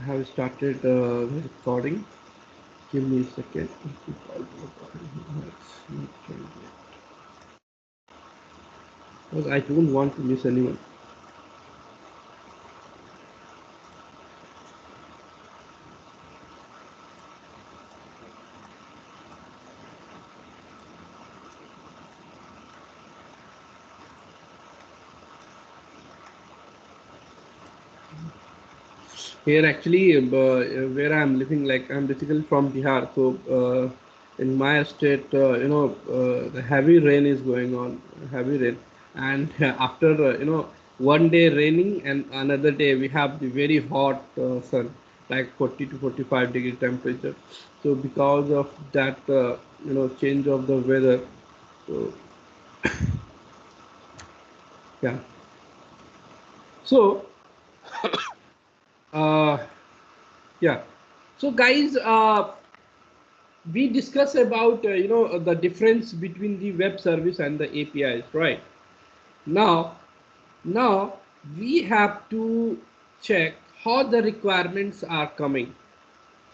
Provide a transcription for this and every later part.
I have started the recording. Give me a second. Because I don't want to miss anyone. Here actually, where I'm living, like I'm basically from Bihar, so in my state, the heavy rain is going on, heavy rain, and after one day raining and another day we have the very hot sun, like 40 to 45-degree temperature. So because of that, change of the weather, so yeah. So uh, yeah. So guys, we discuss about the difference between the web service and the APIs, right? Now, now we have to check how the requirements are coming,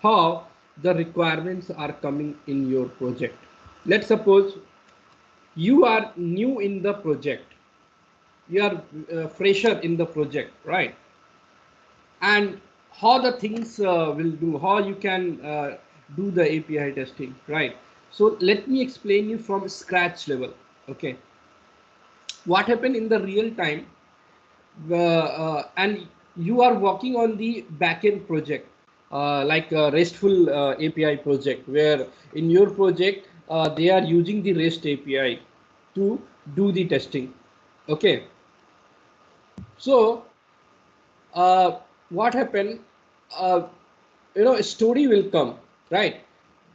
how the requirements are coming in your project. Let's suppose you are new in the project, you are fresher in the project, right? And how the things will do, how you can do the API testing, right? So let me explain you from scratch level. Okay, what happened in the real time, and you are working on the backend project, like a RESTful API project, where in your project they are using the REST API to do the testing. Okay, so what happened, uh, a story will come, right?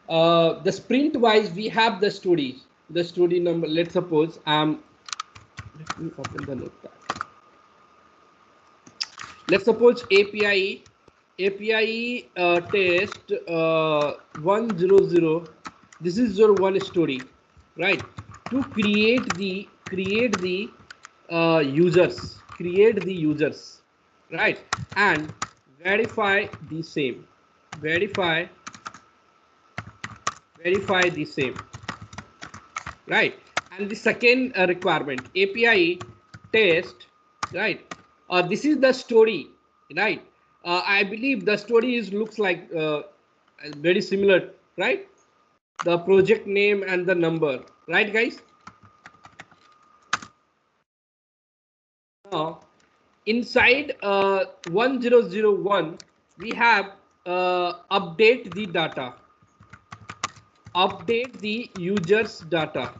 The sprint wise we have the stories, the story number. Let's suppose let me open the notepad. Let's suppose API test 100. This is your one story, right? To create the users, right? And verify the same, verify verify the same, right? And the second requirement, API test, right? This is the story, right? I believe the story is looks like very similar, right? The project name and the number, right, guys? Now inside 1001 we have update the data, update the users data,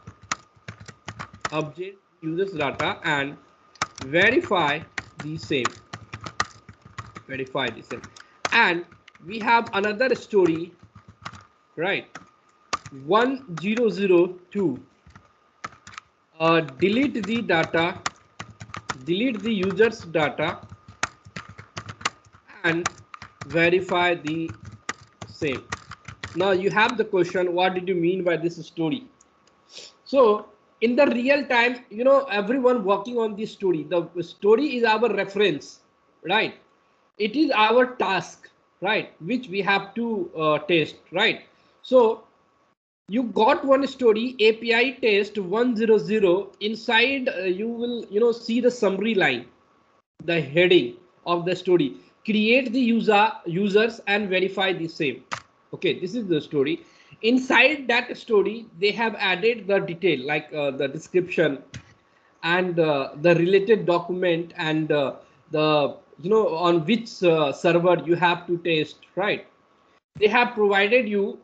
update users data, and verify the same, verify the same. And we have another story, right? 1002, delete the data, delete the users data, and verify the same. Now you have the question, what did you mean by this story? So in the real time, everyone working on this story, the story is our reference, right? It is our task, right, which we have to test, right? So you got one story, API test 100. Inside you will see the summary line, the heading of the story, create the users and verify the same. Okay, this is the story. Inside that story they have added the detail, like the description and the related document, and the on which server you have to test, right? They have provided you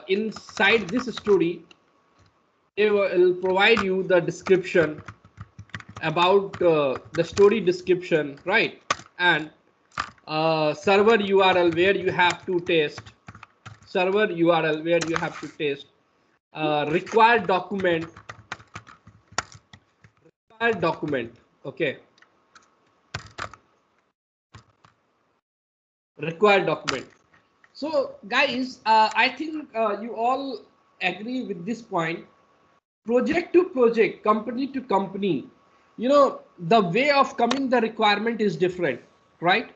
inside this story, they will provide you the description about the story description, right? And server URL where you have to test, server URL where you have to test, required document, required document. Okay, required document. So guys, I think you all agree with this point. Project to project, company to company, the way of coming the requirement is different, right?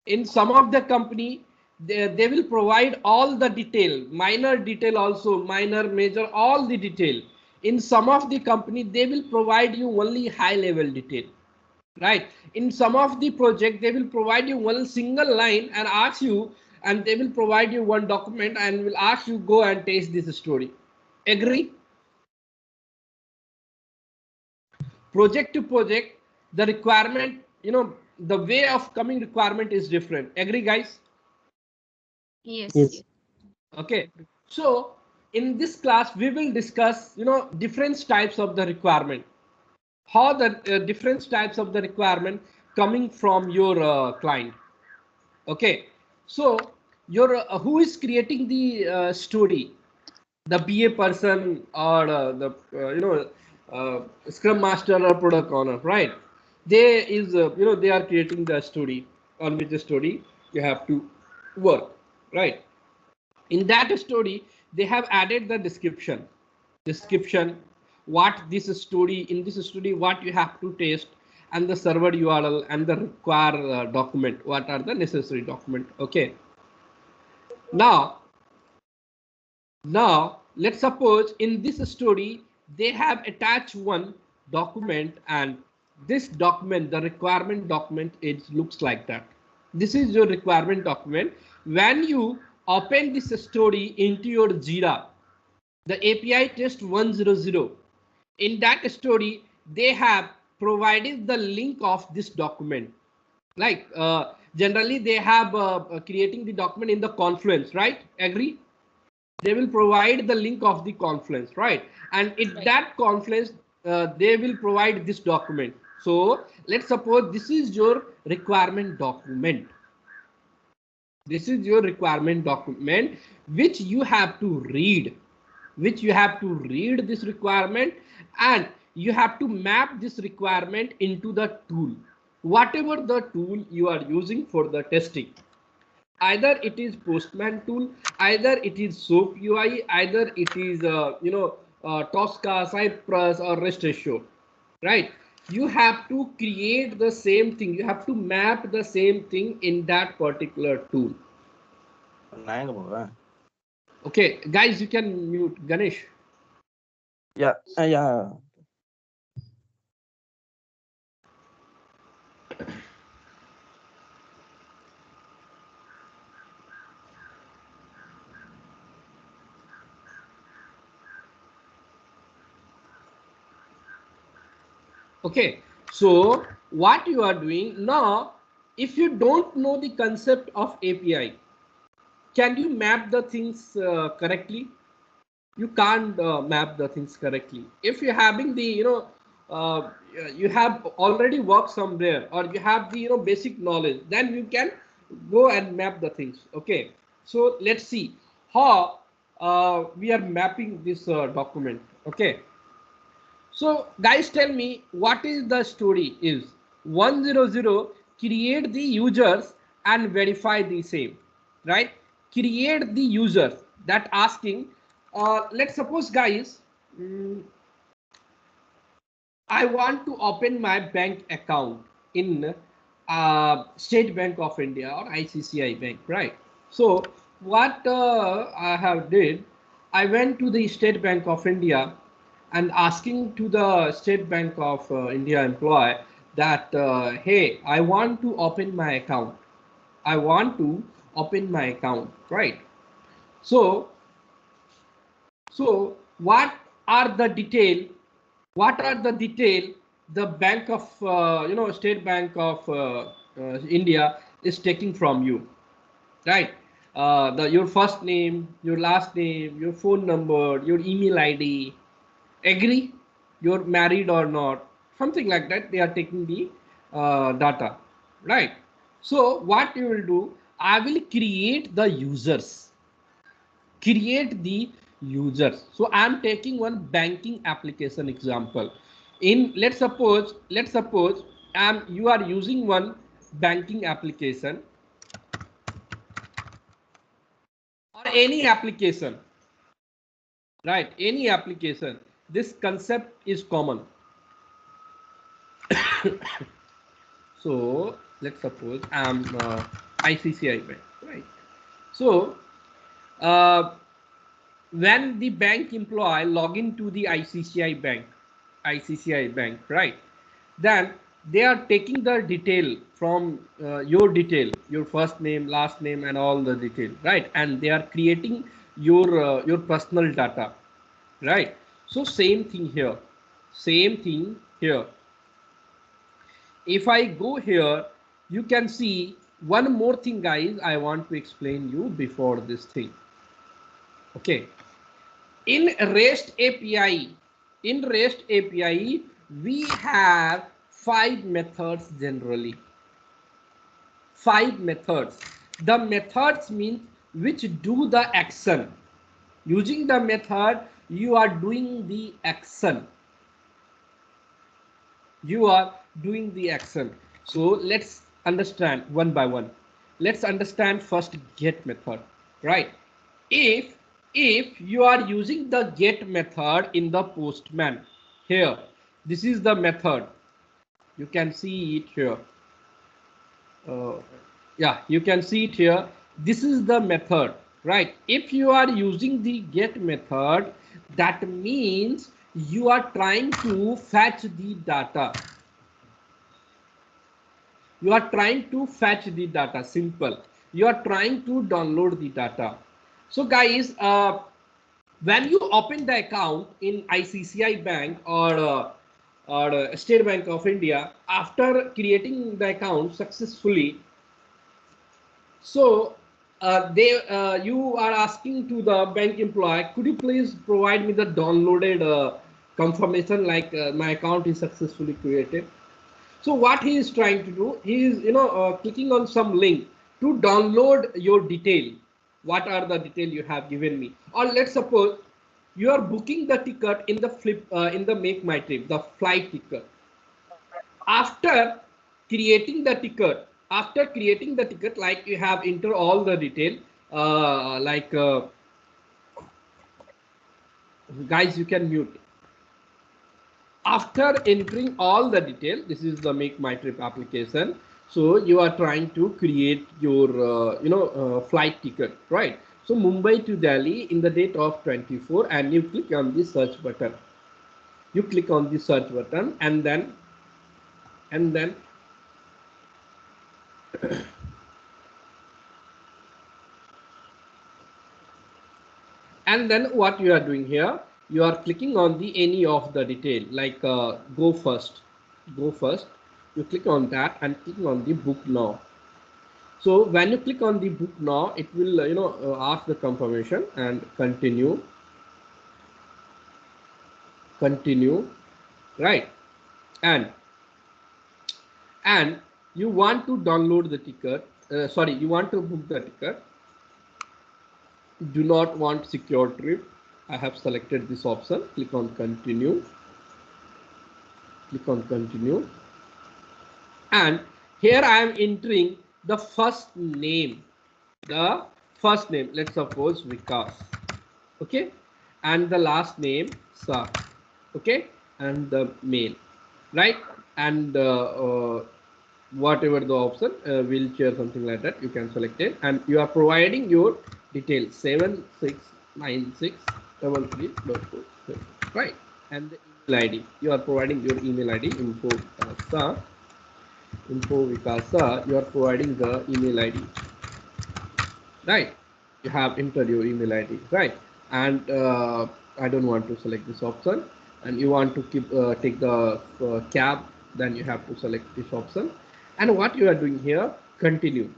In some of the company, they will provide all the detail, minor detail also, minor, major, all the detail. In some of the company, they will provide you only high level detail, right? In some of the project, they will provide you one single line and ask you, and they will provide you one document and will ask you go and taste this story. Agree? Project to project, the requirement, the way of coming requirement is different. Agree, guys? Yes. Okay, so in this class we will discuss different types of the requirement, how the different types of the requirement coming from your client. Okay, so your who is creating the story, the BA person or the scrum master or product owner, right? They is they are creating the story, on which the story you have to work, right? In that story they have added the description, what this story, in this story what you have to test, and the server URL and the required document, what are the necessary document. Okay, now let's suppose in this story they have attached one document, and this document, the requirement document, it looks like that. This is your requirement document. When you open this story into your Jira, the API test 100, in that story they have provided the link of this document. Like generally they have creating the document in the Confluence, right? Agree? They will provide the link of the Confluence, right? And in that Confluence they will provide this document. So let's suppose this is your requirement document. This is your requirement document which you have to read, this requirement, and you have to map this requirement into the tool, whatever the tool you are using for the testing. Either it is Postman tool, either it is SOAP UI, either it is Tosca, Cypress, or REST Assured, right? You have to create the same thing, you have to map the same thing in that particular tool. Okay, guys, you can mute Ganesh. Yeah. Okay, so what you are doing now, if you don't know the concept of API, can you map the things correctly? You can't map the things correctly. If you're having the you have already worked somewhere, or you have the basic knowledge, then you can go and map the things. Okay, so let's see how we are mapping this document. Okay, so guys, tell me what is the story is 100, create the users and verify the same, right? Create the users, that asking, let's suppose guys, I want to open my bank account in State Bank of India or ICICI Bank, right? So what I have did, I went to the State Bank of India and asking to the State Bank of India employee that, hey, I want to open my account. I want to open my account, right? So what are the detail? What are the detail the Bank of State Bank of India is taking from you, right? Your first name, your last name, your phone number, your email ID. Agree? You're married or not? Something like that. They are taking the data, right? So what you will do? I will create the users. Create the users. So I'm taking one banking application example. In let's suppose you are using one banking application or any application, right? Any application. This concept is common. So let's suppose I'm ICCI Bank, right? So when the bank employee log into the ICCI Bank, right? Then they are taking the detail from your detail, your first name, last name, and all the detail, right? And they are creating your personal data, right? So same thing here, same thing here. If I go here, you can see one more thing, guys. I want to explain you before this thing. Okay. In REST API, we have 5 methods generally. 5 methods. The methods means which do the action. Using the method, you are doing the action. You are doing the action. So let's understand one by one. Let's understand first get method, right? If you are using the get method in the Postman, here, this is the method. You can see it here. Yeah, you can see it here. This is the method, right? If you are using the get method, that means you are trying to fetch the data. You are trying to fetch the data. Simple. You are trying to download the data. So guys, when you open the account in ICCI Bank or State Bank of India, after creating the account successfully, so you are asking to the bank employee, could you please provide me the downloaded confirmation like my account is successfully created. So what he is trying to do, he is clicking on some link to download your detail. What are the detail you have given me? Or let's suppose you are booking the ticket in the Make My Trip, the flight ticket. After creating the ticket, like you have enter all the detail, guys, you can mute. After entering all the detail, this is the Make My Trip application. So you are trying to create your flight ticket, right? So Mumbai to Delhi in the date of 24, and you click on the search button. You click on the search button, and then and then what you are doing here, you are clicking on the any of the detail, like go first. You click on that and click on the book now. So when you click on the book now, it will ask the confirmation and continue, right? And you want to download the ticket, sorry, you want to book the ticket. Do not want secure trip. I have selected this option. Click on continue. And here I am entering the first name. Let's suppose Vikas. Okay. And the last name Sa. Okay. And the male. Right. And whatever the option, wheelchair, something like that, you can select it. And you are providing your details 769633. Right. And the email ID. You are providing your email ID, info Vikasa. You are providing the email ID. Right. You have entered your email ID, right? And I don't want to select this option, and you want to take the cab, then you have to select this option. And what you are doing here, continue,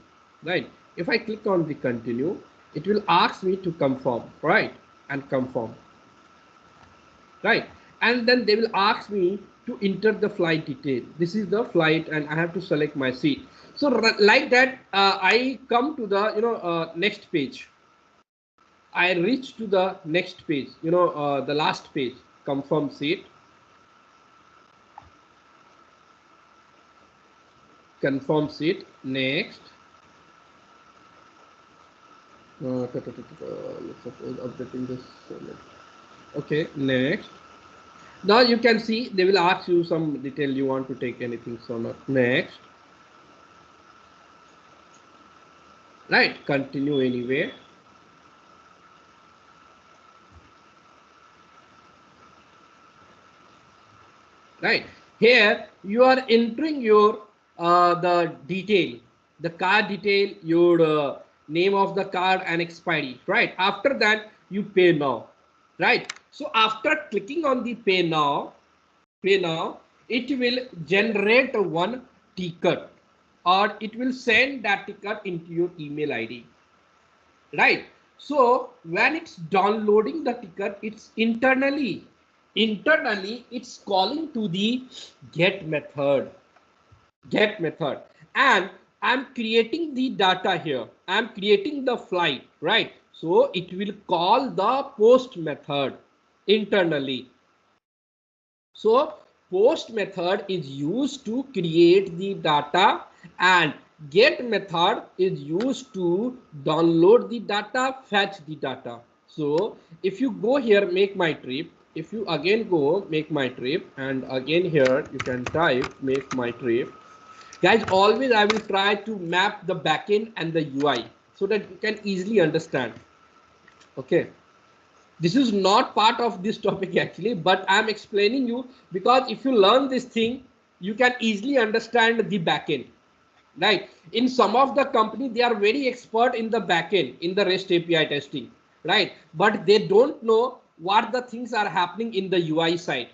right? If I click on the continue, it will ask me to confirm, right? And confirm, right? And then they will ask me to enter the flight detail. This is the flight, and I have to select my seat. So like that, I come to the next page. I reach to the next page, the last page, confirm seat. Confirm seat, next. Let's suppose updating this. Okay, next. Now you can see they will ask you some detail, you want to take anything, so not. Next. right? Continue anyway. Right here you are entering your the detail, the card detail, your name of the card and expiry. Right, after that you pay now. Right, so after clicking on the pay now, it will generate one ticket, or it will send that ticket into your email ID. Right, so when it's downloading the ticket, it's internally it's calling to the get method, and I'm creating the data here, I'm creating the flight, right? So it will call the post method internally. So post method is used to create the data, and get method is used to download the data, fetch the data. So if you go here, make my trip, if you again go make my trip, and again here you can type make my trip. Guys, always I will try to map the backend and the UI so that you can easily understand. Okay, this is not part of this topic actually, but I'm explaining you because if you learn this thing, you can easily understand the backend. Right, in some of the company they are very expert in the backend in the REST API testing, right? But they don't know what the things are happening in the UI side.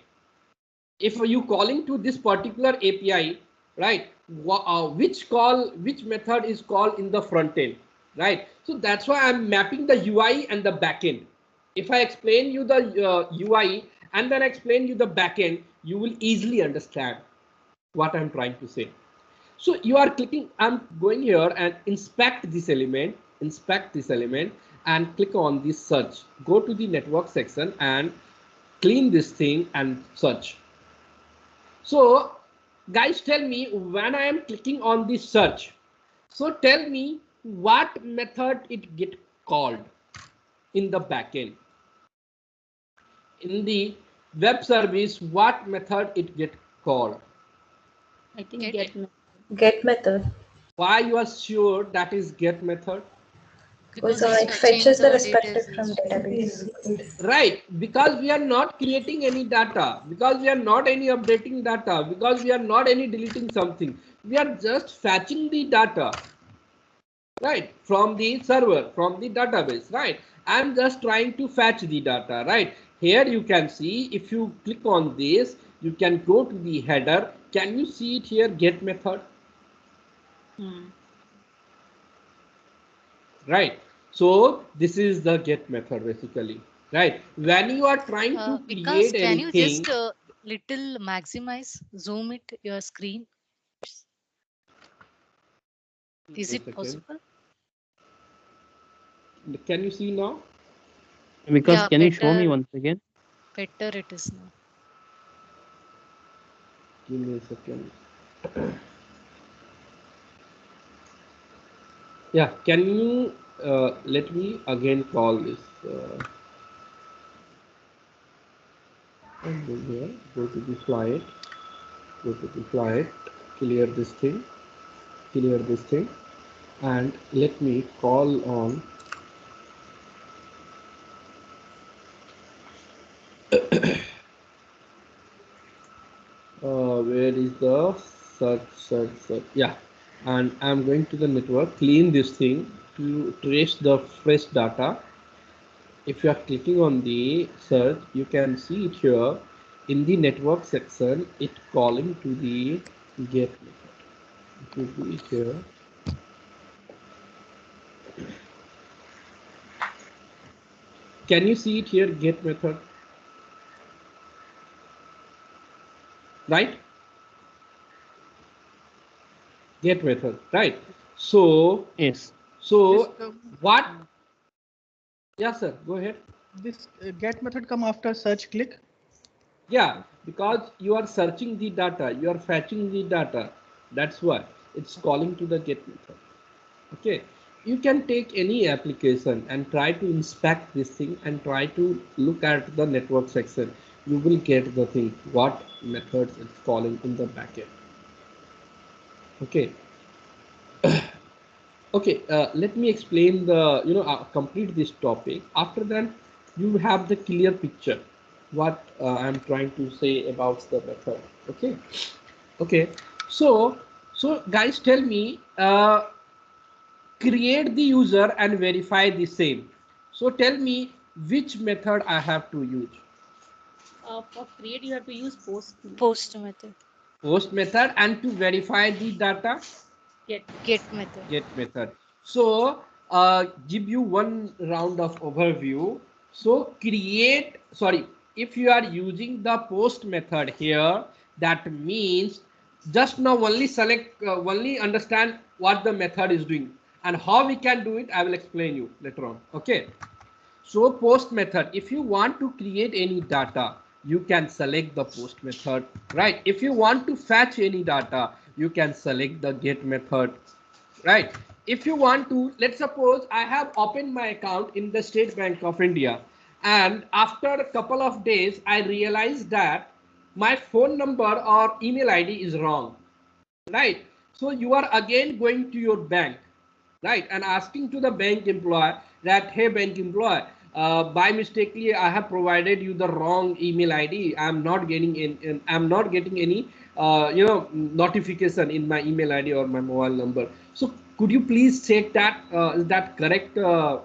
If you calling to this particular API, right, which method is called in the front end, right? So that's why I'm mapping the UI and the backend. If I explain you the UI and then explain you the backend, you will easily understand what I'm trying to say. So you are clicking, I'm going here and inspect this element, and click on this search. Go to the network section and clean this thing and search. So guys, tell me when I am clicking on the search, so tell me what method it get called in the backend. In the web service, what method it get called? I think Get method. Why you are sure that is get method? So it fetches the respective from database. Right, because we are not creating any data, because we are not any updating data, because we are not any deleting something. We are just fetching the data, right, from the server, from the database, right? I'm just trying to fetch the data, right? Here you can see, if you click on this, you can go to the header. Can you see it here, get method? Right, so this is the get method basically, right? When you are trying to Because create can you anything, just little maximize, zoom it your screen? Is it possible? Can you see now? Because Yeah, can you show me better, once again? better it is now. Give me a second. Yeah, can you let me again call this? And go here, go to the flight, clear this thing, and let me call on. Where is the search? Yeah, and I'm going to the network, clean this thing to trace the fresh data. If you are clicking on the search, you can see it here in the network section, it calling to the get method. It will be here. Can you see it here, get method? Right? Get method, right? So, Yes. so what? Yeah, sir, go ahead. This get method come after search click? Yeah, because you are searching the data, you are fetching the data. That's why it's calling to the get method. Okay, you can take any application and try to inspect this thing and try to look at the network section. You will get the thing, what methods it's calling in the backend. Okay. Okay, let me explain the, complete this topic. After that, you have the clear picture what I'm trying to say about the method. Okay, okay. So guys, tell me, create the user and verify the same. So tell me which method I have to use. For create, you have to use post. Post method. Post method, and to verify the data, Get method. get method. So give you one round of overview. So create, sorry, if you are using the post method here, that means just now only select, only understand what the method is doing and how we can do it. I will explain you later on. Okay. So post method, if you want to create any data, you can select the post method, right? If you want to fetch any data, you can select the get method, right? If you want to, let's suppose I have opened my account in the State Bank of India, and after a couple of days, I realized that my phone number or email ID is wrong, right? So you are again going to your bank, right, and asking to the bank employee that, hey, bank employee, by mistakenly I have provided you the wrong email ID. I'm not getting I'm not getting any notification in my email ID or my mobile number. So could you please check that is that correct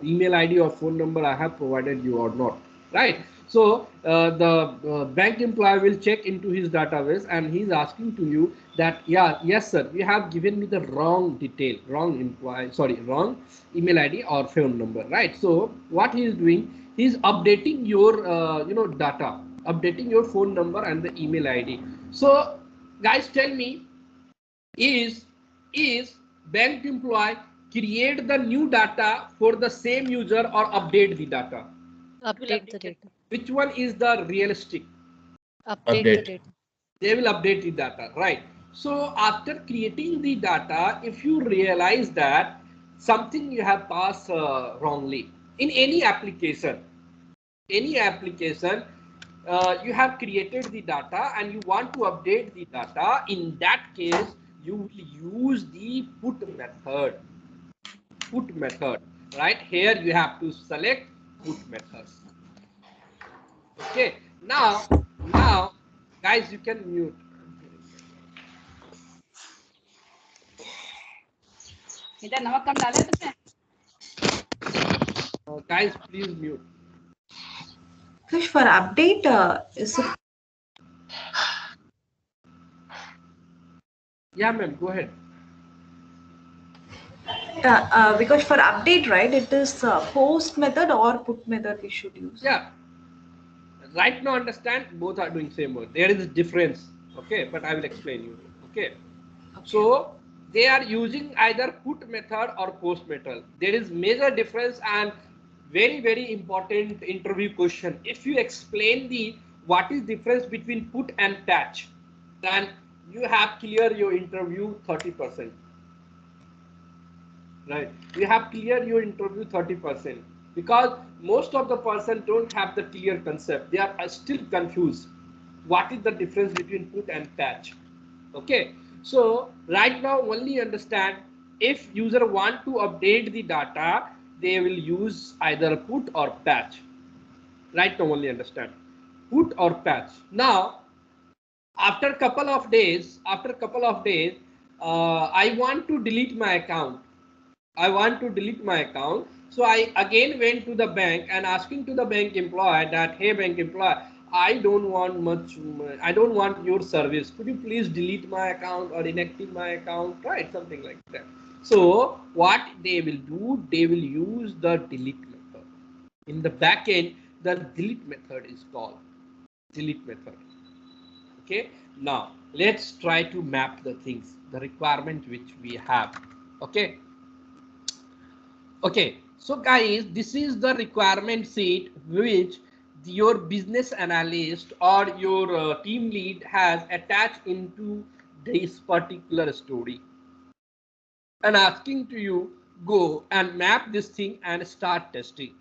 email ID or phone number I have provided you or not, right? So the bank employee will check into his database and he's asking to you that, yeah, yes sir, you have given me the wrong detail, wrong employee, sorry, wrong email ID or phone number, right? So what he is doing, he's updating your data, updating your phone number and the email ID. So guys, tell me, is bank employee create the new data for the same user or update the data? Update the data. Which one is the realistic? Update the data. They will update the data, right? So after creating the data, if you realize that something you have passed wrongly in any application, you have created the data and you want to update the data, in that case you will use the put method, right? Here you have to select put method. Okay, now guys, you can mute. Guys, please mute. Fish for update is it, Yeah, ma'am, go ahead. because for update, right, it is post method or put method we should use. Yeah, right now understand both are doing same work. There is a difference, okay, but I will explain you. Okay, so they are using either put method or post method. There is major difference and very important interview question. If you explain the what is difference between put and patch, then you have clear your interview 30%. Right, you have clear your interview 30%, because most of the person don't have the clear concept. They are still confused what is the difference between put and patch. Okay, so right now only understand, if user want to update the data, they will use either put or patch. Right now only understand put or patch. Now after couple of days, I want to delete my account. So I again went to the bank and asking to the bank employee that, hey, bank employee, I don't want your service. Could you please delete my account or inactive my account, right? Something like that. So what they will do, they will use the delete method. In the back end, the delete method is called delete method. Okay, now let's try to map the things, the requirement which we have. Okay. Okay, so guys, this is the requirement sheet which your business analyst or your team lead has attached into this particular story, and asking to you, go and map this thing and start testing.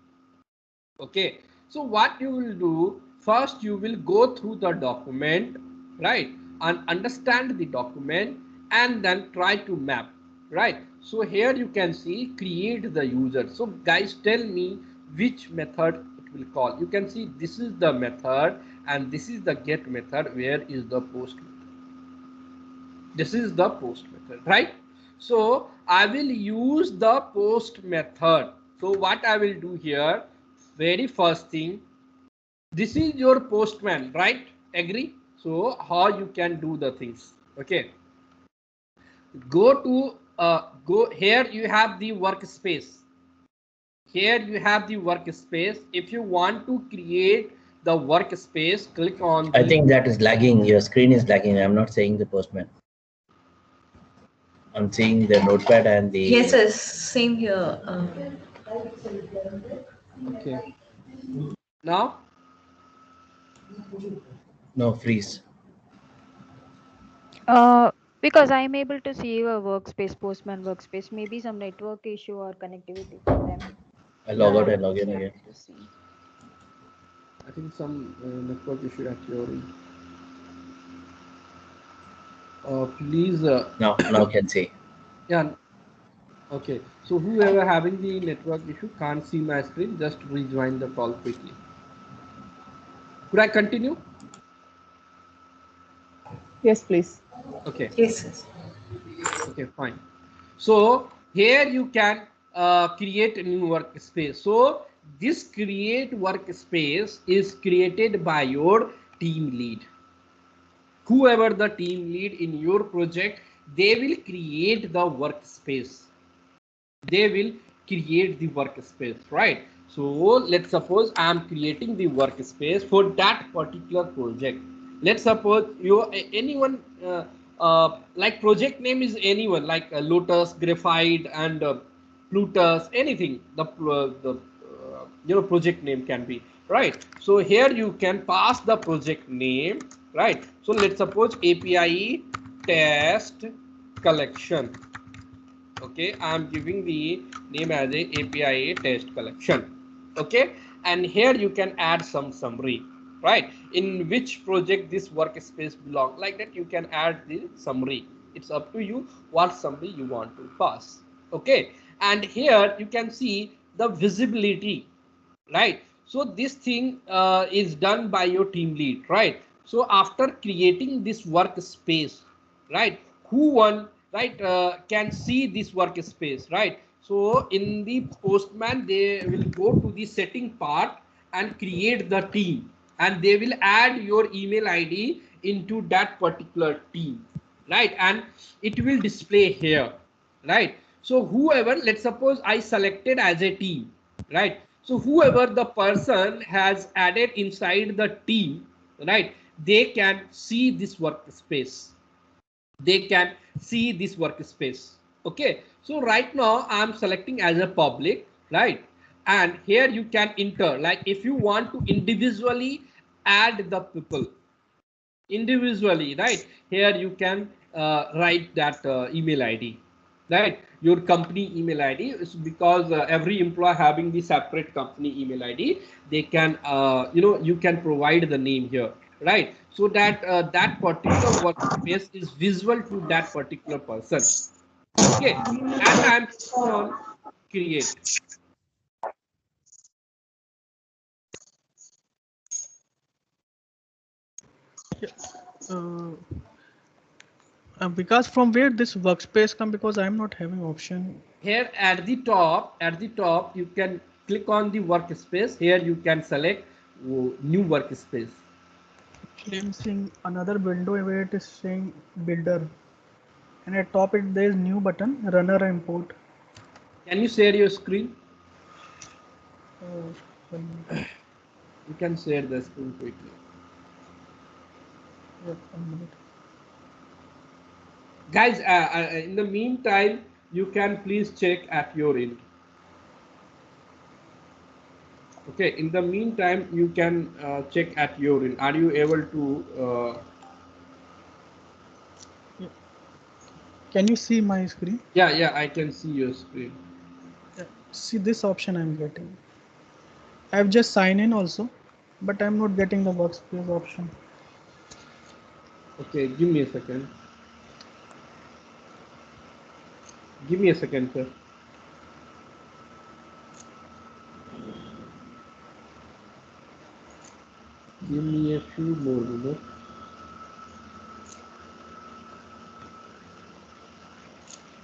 Okay, so what you will do, first you will go through the document, right, and understand the document and then try to map, right? So here you can see create the user. So guys, tell me which method it will call. You can see this is the method and this is the get method. Where is the post method? This is the post method, right? So I will use the post method. So what I will do here, very first thing, this is your postman, right? Agree? So how you can do the things? Okay, go to go here, you have the workspace. Here you have the workspace. If you want to create the workspace, click on I the, think that is lagging. Your screen is lagging. I'm not saying the postman. I'm seeing the notepad and the. Yes, yes, same here. okay, now No, freeze. Because I'm able to see a workspace, Postman workspace, maybe some network issue or connectivity for them. I log Yeah, out and log in Yeah, again. to see. I think some network issue at your end. Please Now can see. yeah, okay, so whoever having the network issue can't see my screen, just rejoin the call quickly. Could I continue? Yes, please. Okay, Yes, yes. okay, fine. So here you can create a new workspace. So this create workspace is created by your team lead. Whoever the team lead in your project, they will create the workspace. They will create the workspace, right? So let's suppose I am creating the workspace for that particular project. Let's suppose you anyone like project name is anyone like Lotus, Graphite, and Plutus, anything. The project name can be, right? So here you can pass the project name, right? So let's suppose API test collection. Okay, I'm giving the name as a API test collection. Okay, and here you can add some summary, right? In which project this workspace belong, like that you can add the summary. It's up to you what summary you want to pass. Okay, and here you can see the visibility, right? So this thing is done by your team lead, right? So after creating this workspace, right, who one, right, can see this workspace, right? So in the postman, they will go to the setting part and create the team, and they will add your email ID into that particular team, right? And it will display here, right? So whoever, let's suppose I selected as a team, right? So whoever the person has added inside the team, right, they can see this workspace. They can see this workspace. Okay, so right now I'm selecting as a public, right? And here you can enter, like if you want to individually add the people individually, right? Here you can write that email ID, right? Your company email ID is because every employee having the separate company email ID, they can you can provide the name here, right? So that that particular workspace is visual to that particular person. Okay, and I'm clicking on create. Uh, because from where this workspace come, because I'm not having option. Here at the top you can click on the workspace. Here you can select new workspace. Actually, I'm seeing another window where it is saying builder, and at top it there is new button, runner import. Can you share your screen? Uh, You can share the screen quickly. Guys, in the meantime, you can please check at your end. Okay, in the meantime, you can check at your end. Are you able to? Can you see my screen? Yeah, I can see your screen. See this option I'm getting. I've just signed in also, but I'm not getting the workspace option. Okay, give me a second. Give me a second, sir. Give me a few more minutes.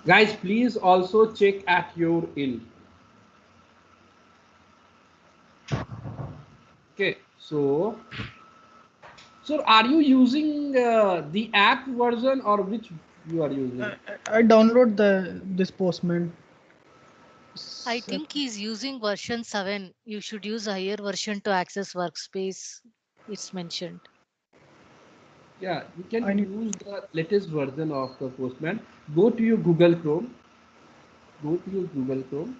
Guys, please also check at your in. Okay, so are you using the app version or which you are using? I download this Postman. I think he's using version 7. You should use a higher version to access workspace. It's mentioned. Yeah, you can use the latest version of the Postman. Go to your Google Chrome. Go to your Google Chrome.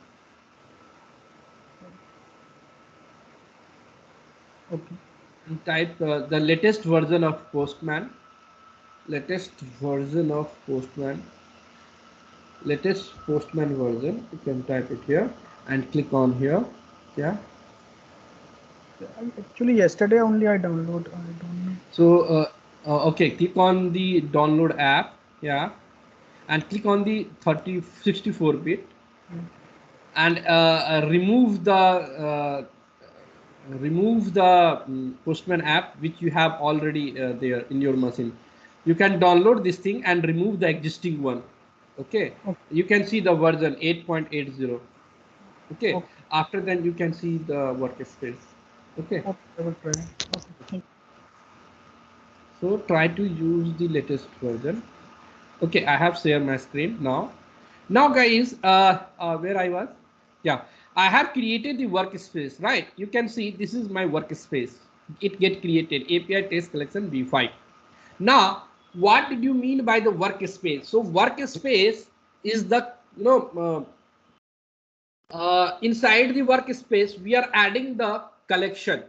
Okay. And type the latest version of Postman. Latest version of Postman. Latest Postman version. You can type it here and click on here. Yeah. Actually, yesterday only I download. I don't know. So okay, click on the download app. Yeah, and click on the 64-bit and remove the Postman app which you have already there in your machine. You can download this thing and remove the existing one. Okay, you can see the version 8.80. Okay, after then you can see the workspace. Okay. I will try. Okay. So try to use the latest version. Okay, I have shared my screen now. Now guys, where I was? Yeah, I have created the workspace, right? You can see this is my workspace. It get created API test collection v5. Now, what did you mean by the workspace? So workspace is the, inside the workspace, we are adding the collection.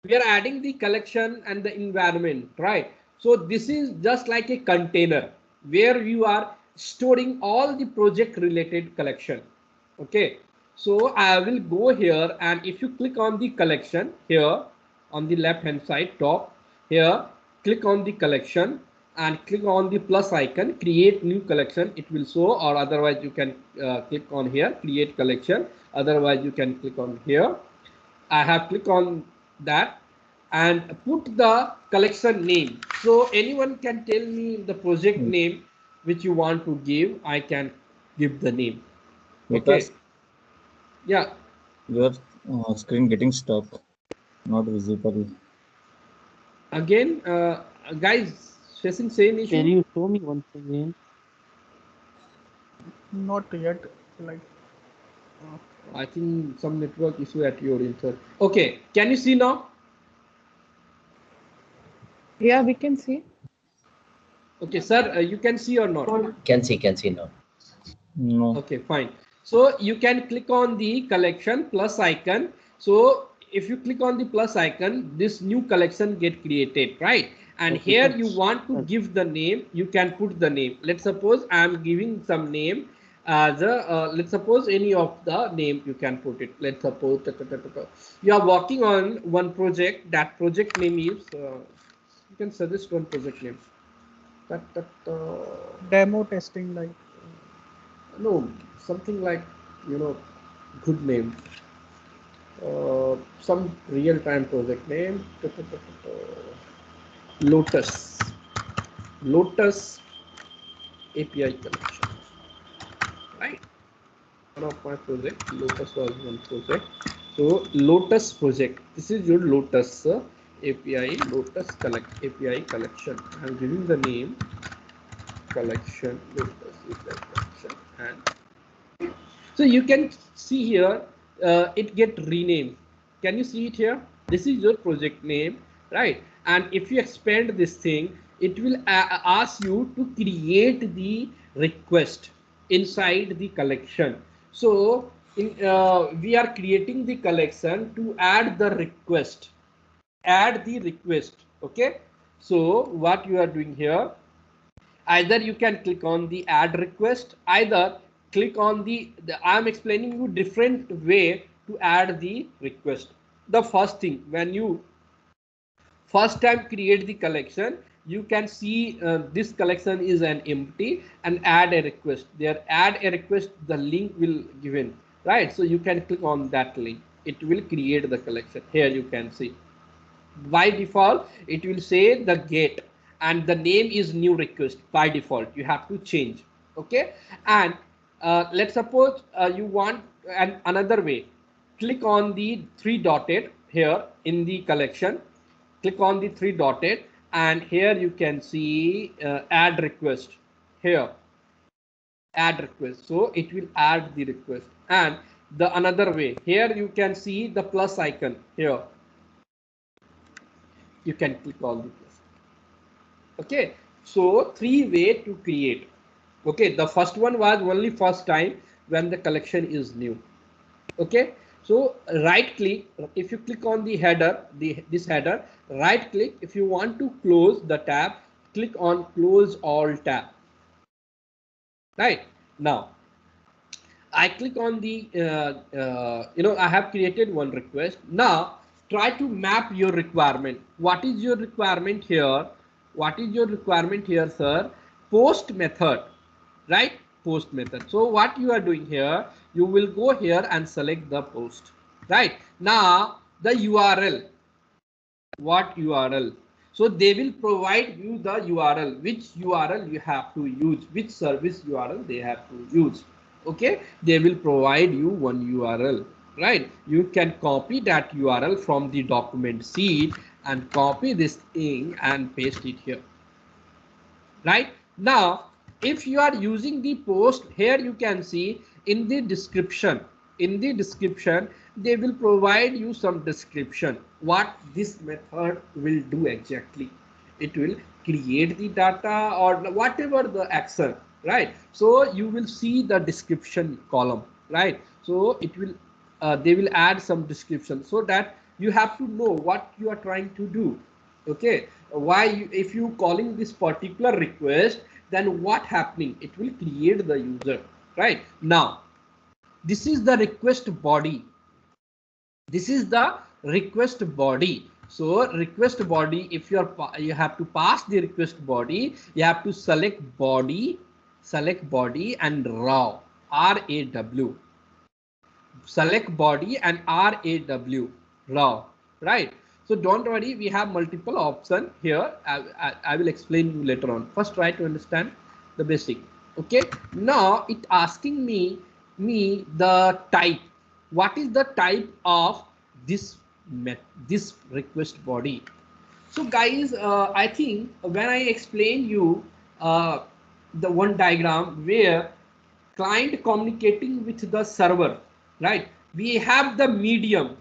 We are adding the collection and the environment, right? So this is just like a container where you are storing all the project related collection. Okay, so I will go here, and if you click on the collection here on the left hand side top here, click on the collection and click on the plus icon, create new collection, it will show, or otherwise you can click on here, create collection, otherwise you can click on here. I have clicked on that and put the collection name. So anyone can tell me the project name which you want to give. I can give the name. Okay. Yeah. Your screen getting stuck, not visible. Again, guys, facing same issue. Can you show me once again? Not yet. Like. I think some network issue at your insert. Okay, can you see now? Yeah, we can see. Okay, sir, you can see or not? Can see now. No. Okay, fine. So you can click on the collection plus icon. So if you click on the plus icon, this new collection get created, right? And Okay, here you want to give the name, you can put the name. Let's suppose I am giving some name as a, let's suppose any of the name you can put it. Let's suppose you are working on one project. That project name is, you can suggest one project name. Demo testing, like. No, something like, good name. Some real-time project name. Lotus API collection, right? One of my project, Lotus was one project. So Lotus project, this is your Lotus API, Lotus API collection. I'm giving the name collection, Lotus API collection, and so you can see here it get renamed. Can you see it here? This is your project name, right? And if you expand this thing, it will ask you to create the request inside the collection. So we are creating the collection to add the request. Okay, so what you are doing here, either you can click on the add request, either click on the I'm explaining you different way to add the request. The first thing, when you first time create the collection, you can see this collection is an empty and add a request. There add a request, the link will given, right? So you can click on that link. It will create the collection. Here you can see. By default, it will say the get and the name is new request by default. You have to change. Okay. And let's suppose you want another way. Click on the three dotted here in the collection. Click on the three dotted and here you can see add request here. Add request. So it will add the request. And the another way here you can see the plus icon here. You can click on the plus. Okay, so three way to create. Okay, the first one was only first time when the collection is new. Okay, so right click. If you click on the header, this header, right click. If you want to close the tab, click on close all tab. Right now, I click on the I have created one request. Now try to map your requirement. What is your requirement here? What is your requirement here, sir? Post method, right? Post method. So what you are doing here, you will go here and select the post, right? Now the URL, what URL? So they will provide you the URL, which URL you have to use, which service URL they have to use. Okay, they will provide you one URL. Right, you can copy that URL from the document sheet and copy this thing and paste it here. Right now, if you are using the post, here you can see in the description. In the description, they will provide you some description what this method will do exactly. It will create the data or whatever the action. Right, so you will see the description column. Right, so it will. They will add some description so that you have to know what you are trying to do. Okay, why if you calling this particular request, then what happening? It will create the user. Right now, this is the request body. This is the request body. So request body, if you have to pass the request body, you have to select body and raw, RAW. Select body and RAW, raw, right? So don't worry, we have multiple options here. I will explain you later on. First try to understand the basic. Okay, now it asking me the type. What is the type of this request body? So guys, I think when I explain you the one diagram where client communicating with the server, right? We have the medium.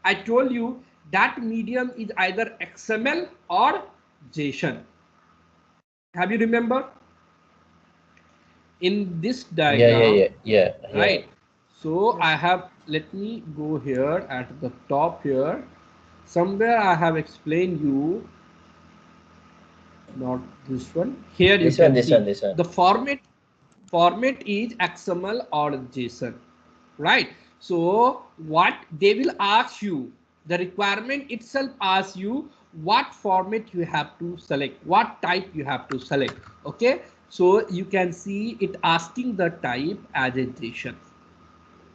I told you that medium is either XML or JSON. Have you remember? In this diagram, Yeah. right? So I have, let me go here at the top here. Somewhere I have explained you, not this one. Here you can see the format is XML or JSON, right? So what they will ask you, the requirement itself asks you what format you have to select, what type you have to select. Okay, so you can see it asking the type as a JSON.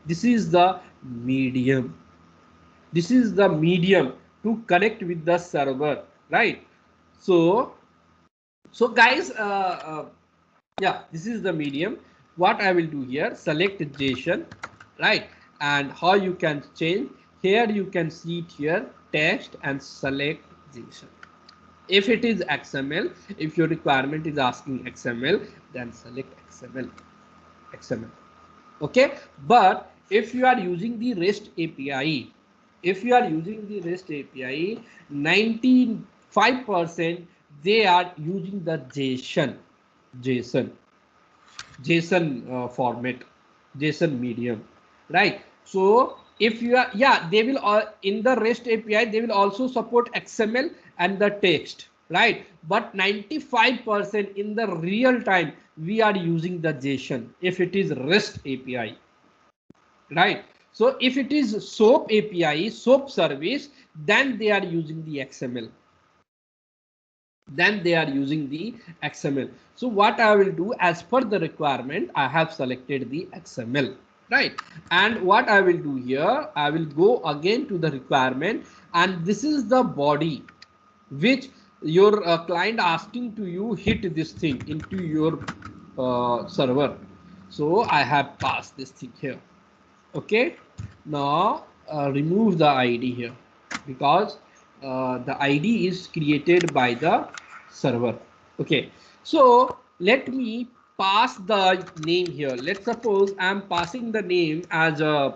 This is the medium. This is the medium to connect with the server, right? So guys, yeah, this is the medium. What I will do here, select JSON, right? And how you can change here, you can see it here, text and select JSON. If it is XML, if your requirement is asking XML, then select XML. Okay, but if you are using the REST API, 95% they are using the JSON format, JSON medium, right? So if you are, yeah, they will in the REST API they will also support XML and the text, right? But 95% in the real time we are using the JSON if it is REST API, right? So if it is SOAP API, SOAP service, then they are using the XML. then they are using the XML. So what I will do, as per the requirement, I have selected the XML, right? And what I will do here, I will go again to the requirement, and this is the body which your client asking to you hit this thing into your server. So I have passed this thing here. Okay, now remove the ID here, because the ID is created by the server. Okay, so let me pass the name here. Let's suppose I'm passing the name as a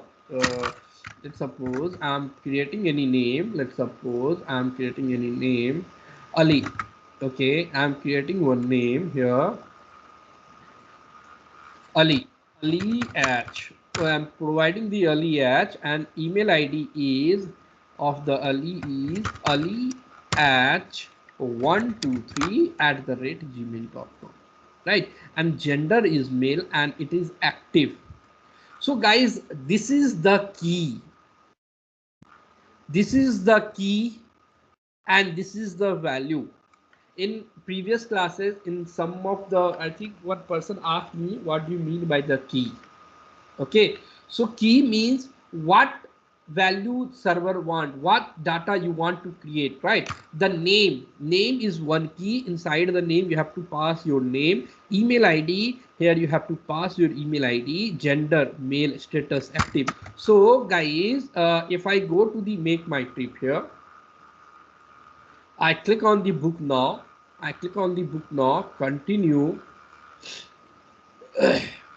let's suppose I'm creating any name. Let's suppose I'm creating any name, Ali. Okay, I'm creating one name here, Ali. Ali H. So I'm providing the Ali H, and email ID is of the Ali is Ali H 123@gmail.com, right? And gender is male and it is active. So guys, this is the key. This is the key, and this is the value. In previous classes, in some of the, I think one person asked me, what do you mean by the key? Okay, so key means what value server want, what data you want to create, right? The name is one key. Inside the name you have to pass your name. Email ID, here you have to pass your email ID. Gender male, status active. So guys, if I go to the make my trip here, I click on the book now. I click on the book now, continue,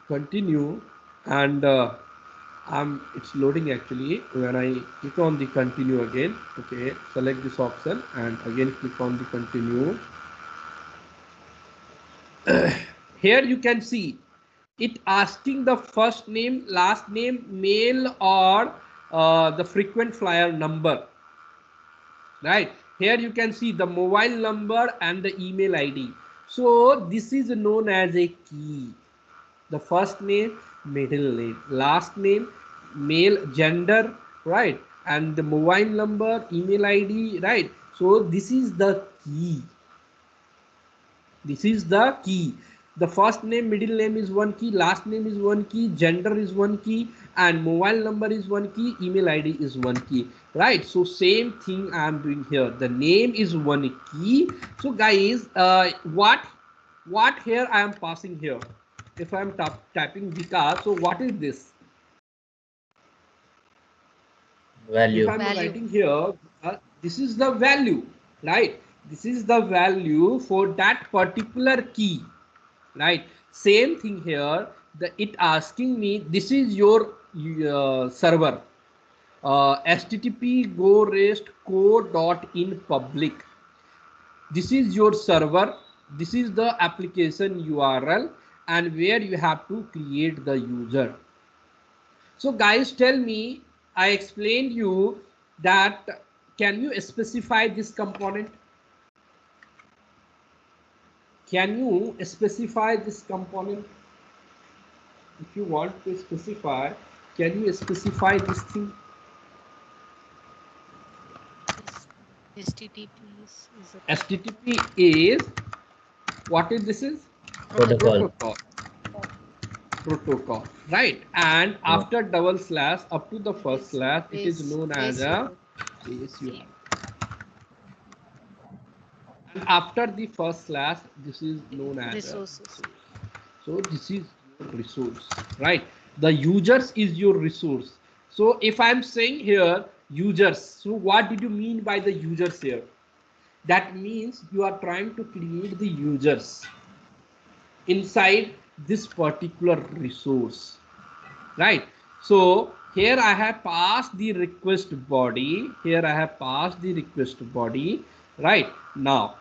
continue, and it's loading actually. When I click on the continue again, okay, select this option and again click on the continue. Here you can see it asking the first name, last name, male, or the frequent flyer number, right? Here you can see the mobile number and the email ID. So this is known as a key. The first name, middle name, last name, male, gender, right? And the mobile number, email ID, right? So this is the key. This is the key. The first name, middle name is one key, last name is one key, gender is one key, and mobile number is one key, email ID is one key, right? So same thing I am doing here. The name is one key. So guys, what here I am passing here? If I am typing Vikas, so what is this? Value. If I'm writing here, this is the value, right? This is the value for that particular key, right? Same thing here. It asking me, this is your server, http go rest co.in public. This is your server. This is the application URL, and where you have to create the user. So guys, tell me, I explained you that, can you specify this component? Can you specify this component? If you want to specify, can you specify this thing? HTTP is HTTP is, what is this is? Protocol. Protocol, right? And after double slash up to the first slash, it is known as a base URL. And after the first slash, this is known as resources. So this is your resource, right? The users is your resource. So if I'm saying here users, so what did you mean by the users here? That means you are trying to create the users inside this particular resource, right? So here I have passed the request body. Here I have passed the request body, right? Now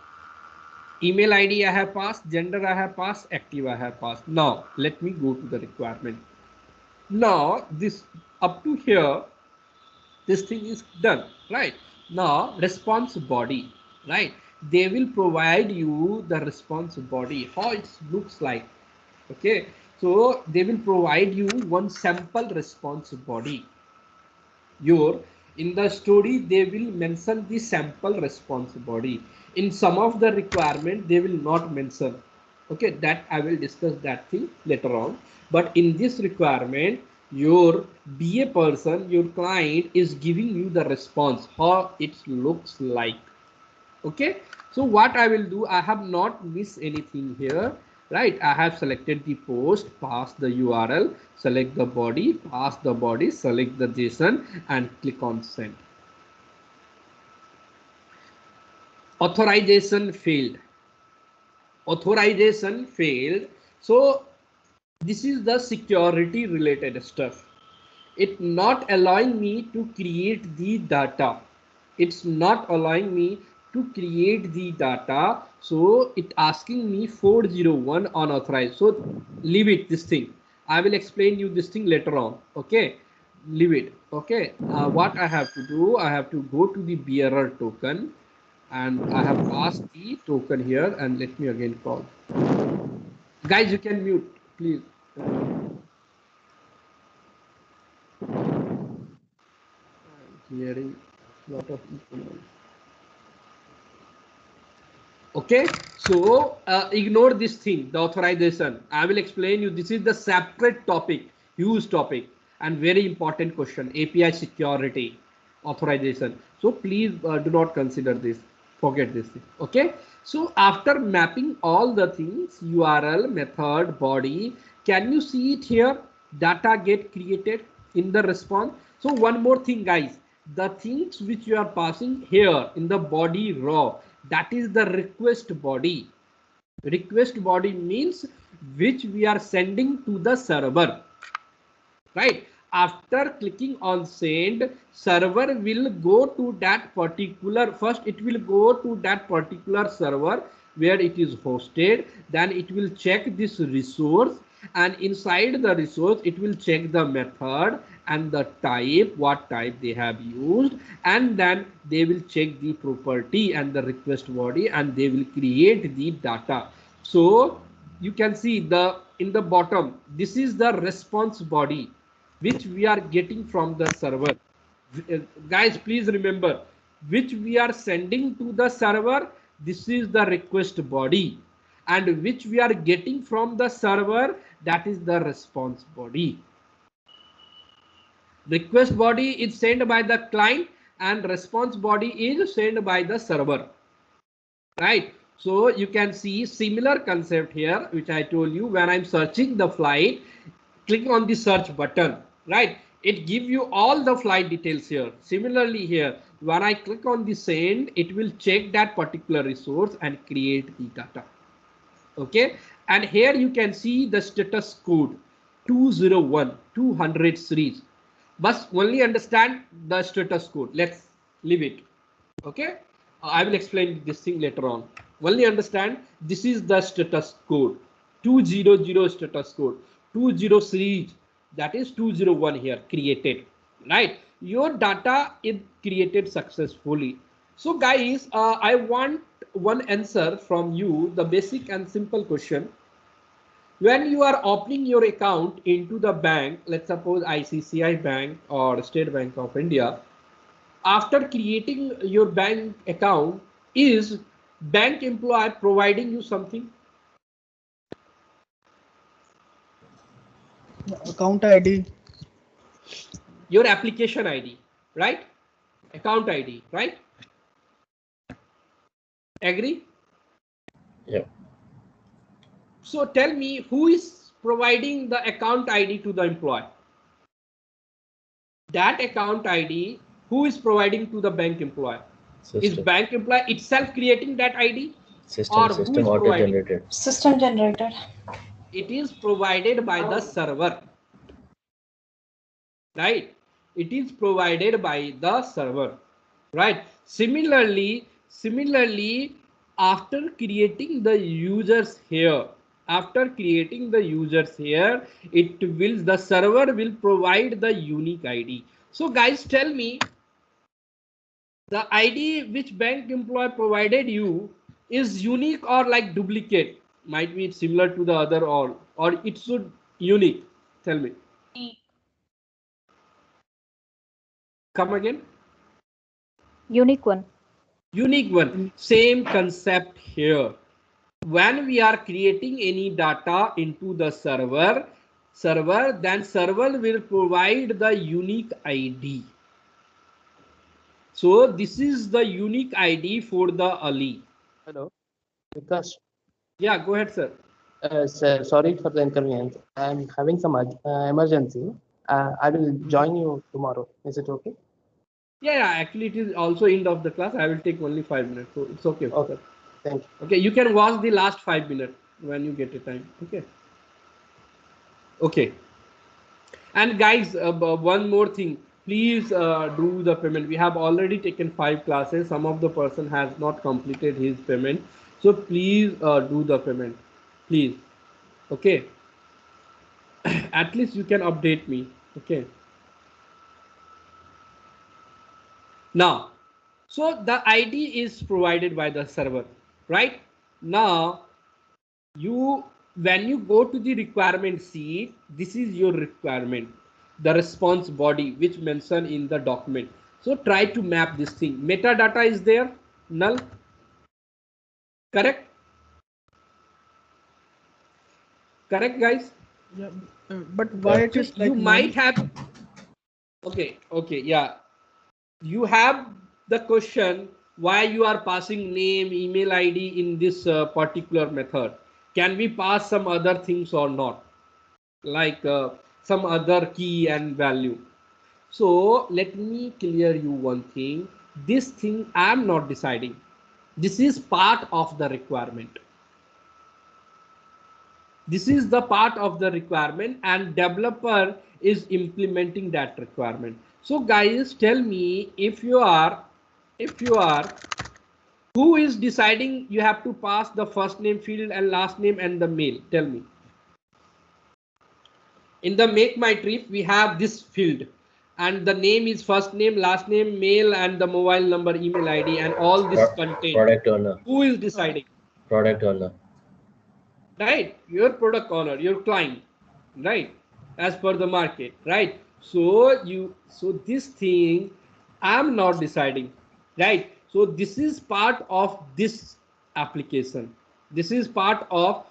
email ID I have passed, gender I have passed, active I have passed. Now let me go to the requirement. Now this up to here, this thing is done, right? Now response body, right? They will provide you the response body, how it looks like. Okay, so they will provide you one sample response body. Your In the story, they will mention the sample response body. In some of the requirement, they will not mention. Okay, that I will discuss that thing later on. But in this requirement, your BA person, your client is giving you the response, how it looks like. Okay, so what I will do, I have not missed anything here, right? I have selected the post, pass the URL, select the body, pass the body, select the JSON and click on send. Authorization failed. Authorization failed. So this is the security related stuff. It not allowing me to create the data. It's not allowing me to create the data. So it asking me 401 unauthorized. So leave it, this thing. I will explain you this thing later on. Okay, leave it. Okay, what I have to do, I have to go to the bearer token and I have passed the token here, and let me again call. Guys, you can mute, please. Hearing a lot of people. Okay, so ignore this thing, the authorization. I will explain you. This is the separate topic, huge topic, and very important question. API security, authorization. So please do not consider this. Forget this thing. Okay. So after mapping all the things, URL, method, body, can you see it here? Data get created in the response. So one more thing, guys, the things which you are passing here in the body raw, that is the request body. Request body means which we are sending to the server, right? After clicking on send, server will go to that particular, first it will go to that particular server where it is hosted, then it will check this resource, and inside the resource it will check the method and the type, what type they have used, and then they will check the property and the request body, and they will create the data. So you can see the in the bottom, this is the response body which we are getting from the server. Guys, please remember, which we are sending to the server, this is the request body, and which we are getting from the server, that is the response body. Request body is sent by the client and response body is sent by the server, right? So you can see similar concept here, which I told you. When I'm searching the flight, click on the search button, right? It gives you all the flight details here. Similarly here, when I click on the send, it will check that particular resource and create the data. Okay, and here you can see the status code 201 200 series, but only understand the status code. Let's leave it. Okay, I will explain this thing later on. Only understand this is the status code 200 status code 20 series, that is 201 here created, right? Your data is created successfully. So guys, I want one answer from you, the basic and simple question. When you are opening your account into the bank, let's suppose ICICI Bank or State Bank of India, after creating your bank account, is bank employee providing you something? Account ID. Your application ID, right? Account ID, right? Agree? Yeah. So tell me, who is providing the account ID to the employee? That account ID, who is providing to the bank employee? System. Is bank employee itself creating that ID? System Or who is auto providing? generated. System generated. It is provided by the server, right? It is provided by the server, right? Similarly, after creating the users here, the server will provide the unique ID. So guys, tell me, the ID which bank employee provided you is unique or like duplicate? Might be similar to the other, or it should unique. Tell me. Come again. Unique one. Unique one. Same concept here. When we are creating any data into the server, then server will provide the unique ID. So this is the unique ID for the Ali. Hello, Vikas. Yeah, go ahead, sir. Sir, sorry for the inconvenience. I'm having some emergency. I will join you tomorrow. Is it okay? Yeah, actually it is also end of the class. I will take only 5 minutes, so it's okay. Okay, thank you. Okay, you can watch the last 5 minutes when you get a time. Okay. And guys, one more thing. Please do the payment. We have already taken 5 classes. Some of the person has not completed his payment. So please do the payment. Please. Okay. At least you can update me. Okay. Now, so the ID is provided by the server, right? Now, when you go to the requirement sheet, this is your requirement, the response body which mentioned in the document. So try to map this thing. Metadata is there, null, correct? Correct, guys? Yeah, but why it is like you might have. Okay, yeah. You have the question why you are passing name, email ID in this particular method. Can we pass some other things or not? Like some other key and value. So let me clear you one thing. This thing I am not deciding. This is part of the requirement. This is the part of the requirement and developer is implementing that requirement. So guys, tell me if you are, who is deciding you have to pass the first name field and last name and the mail? Tell me. In the make my trip, we have this field and the name is first name, last name, mail and the mobile number, email ID and all this content. Product owner. Who is deciding? Product owner. Right, your product owner, your client, right, as per the market, right? So this thing I'm not deciding, right? So this is part of this application. This is part of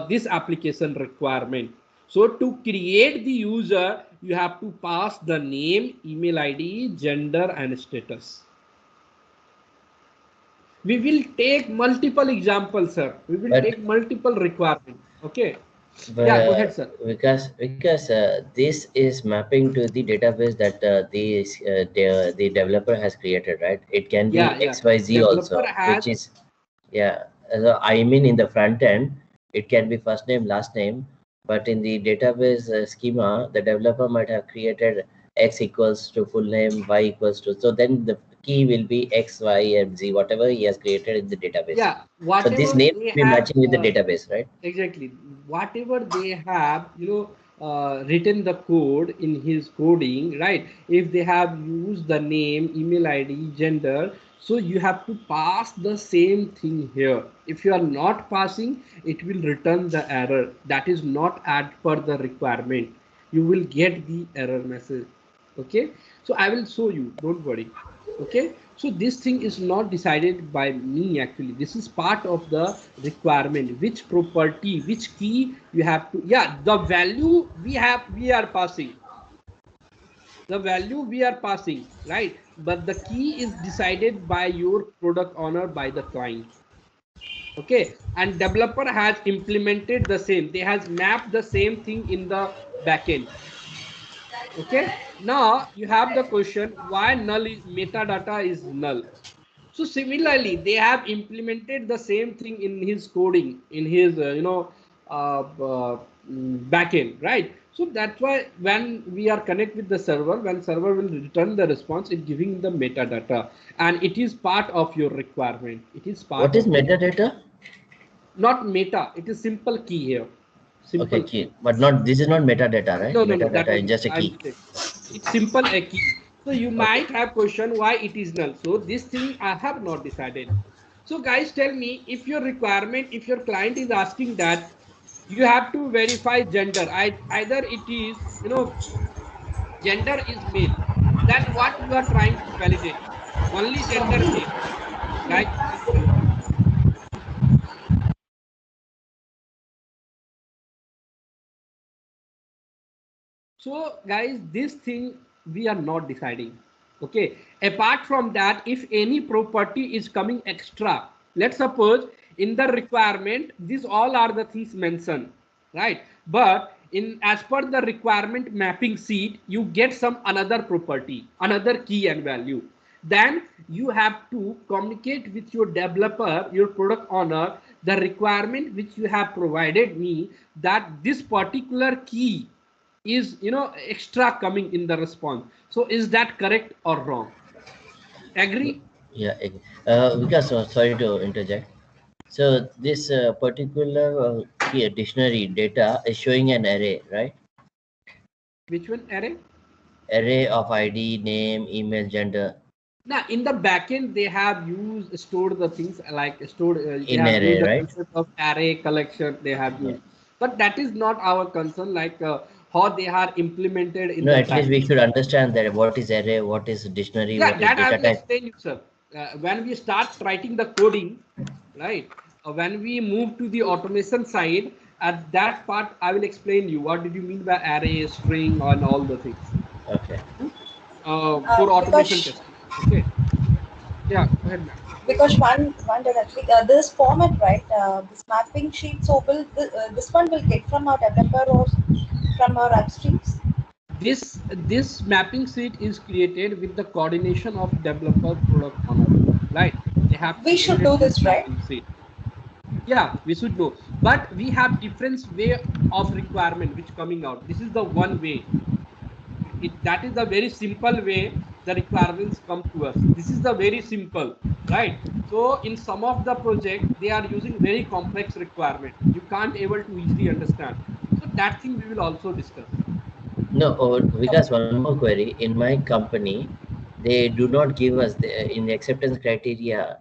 this application requirement. So to create the user, you have to pass the name, email ID, gender and status. We will take multiple examples, sir. We will take multiple requirements. Okay. But, yeah, go ahead, sir. Because this is mapping to the database that the developer has created, right? It can be XYZ developer also, which is I mean in the front end, it can be first name, last name, but in the database schema, the developer might have created X equals to full name, Y equals to. So then the key will be X, Y, and Z, whatever he has created in the database. Yeah, so this name will be matching with the database, right? Exactly. Whatever they have, written the code in his coding, right? If they have used the name, email ID, gender, so you have to pass the same thing here. If you are not passing, it will return the error. That is not as per the requirement. You will get the error message. Okay, so I will show you, don't worry. Okay, so this thing is not decided by me actually. This is part of the requirement, which property, which key you have to, the value we are passing. The value we are passing, right? But the key is decided by your product owner, by the client. Okay, and developer has implemented the same. They has mapped the same thing in the backend. Okay, now you have the question why null is metadata is null. So similarly, they have implemented the same thing in his coding, in his backend, right? So that's why when we are connect with the server, when server will return the response, it giving the metadata, and it is part of your requirement. It is part. What is metadata? Not meta. It is simple key here. Simple key, but not. This is not metadata, right? No, metadata is just a key. It's simple a key. So you might have question why it is null. So this thing I have not decided. So guys, tell me if your requirement, if your client is asking that you have to verify gender, either it is, gender is male, then what you are trying to validate? Only gender name. Right? So guys, this thing we are not deciding. Okay. Apart from that, if any property is coming extra, let's suppose in the requirement, these all are the things mentioned, right? But in as per the requirement mapping sheet, you get some another property, another key and value. Then you have to communicate with your developer, your product owner, the requirement which you have provided me, that this particular key is extra coming in the response. So is that correct or wrong? Agree? Yeah. Because sorry to interject. So this particular dictionary data is showing an array, right? Which one? Array? Array of ID, name, email, gender. Now in the backend they have stored the things like stored they In have array, used the right? concept of array collection they have used, but that is not our concern, like how they are implemented in No, the at least we backend. should understand that what is array, what is dictionary, Yeah, what is that I data will type. explain you, sir. When we start writing the coding, right? When we move to the automation side, at that part, I will explain you what did you mean by array, string, and all the things. Okay. For automation testing. Okay. Yeah, go ahead, ma'am. Because one directly this format, right? This mapping sheet. So will this one will get from our developer or from our upstreams? This mapping sheet is created with the coordination of developer product owner, right? They have We should created do this, right? mapping sheet. Yeah, we should know, but we have different way of requirement which coming out. This is the one way. That is the very simple way the requirements come to us. This is the very simple, right? So in some of the project they are using very complex requirement. You can't able to easily understand. So that thing we will also discuss. No, because one more query. In my company, they do not give us in the acceptance criteria.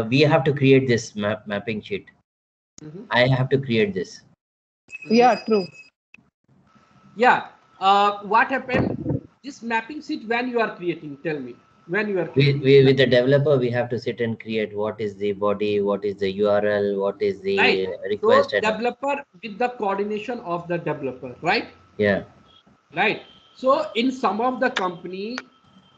We have to create this mapping sheet. I have to create this. Yeah, true. Yeah. What happened? This mapping sheet when you are creating, tell me when you are creating. With the developer, we have to sit and create what is the body, what is the URL, what is the right. request. So developer with the coordination of the developer, right? Yeah. Right. So in some of the company,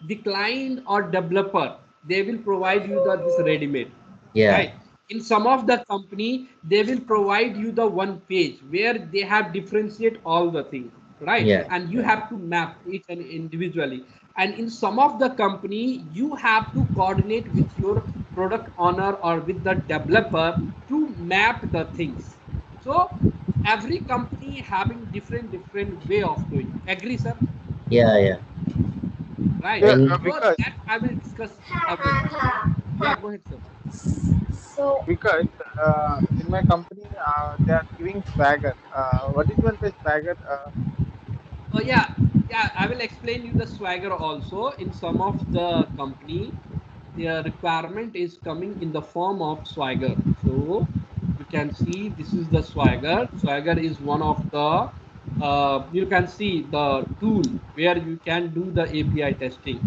the client or developer, they will provide you this ready-made. Yeah. Right. In some of the company, they will provide you the one page where they have differentiate all the things, right? Yeah. And you have to map each and individually. And in some of the company, you have to coordinate with your product owner or with the developer to map the things. So every company having different way of doing. Agree, sir? Yeah, yeah. Right. Yeah, So that I will discuss a bit. Yeah, go ahead, sir. So because in my company they are giving Swagger. What is meant by Swagger? Oh yeah, I will explain you the Swagger also. In some of the company, the requirement is coming in the form of Swagger. So you can see this is the Swagger. Swagger is one of the you can see the tool where you can do the API testing.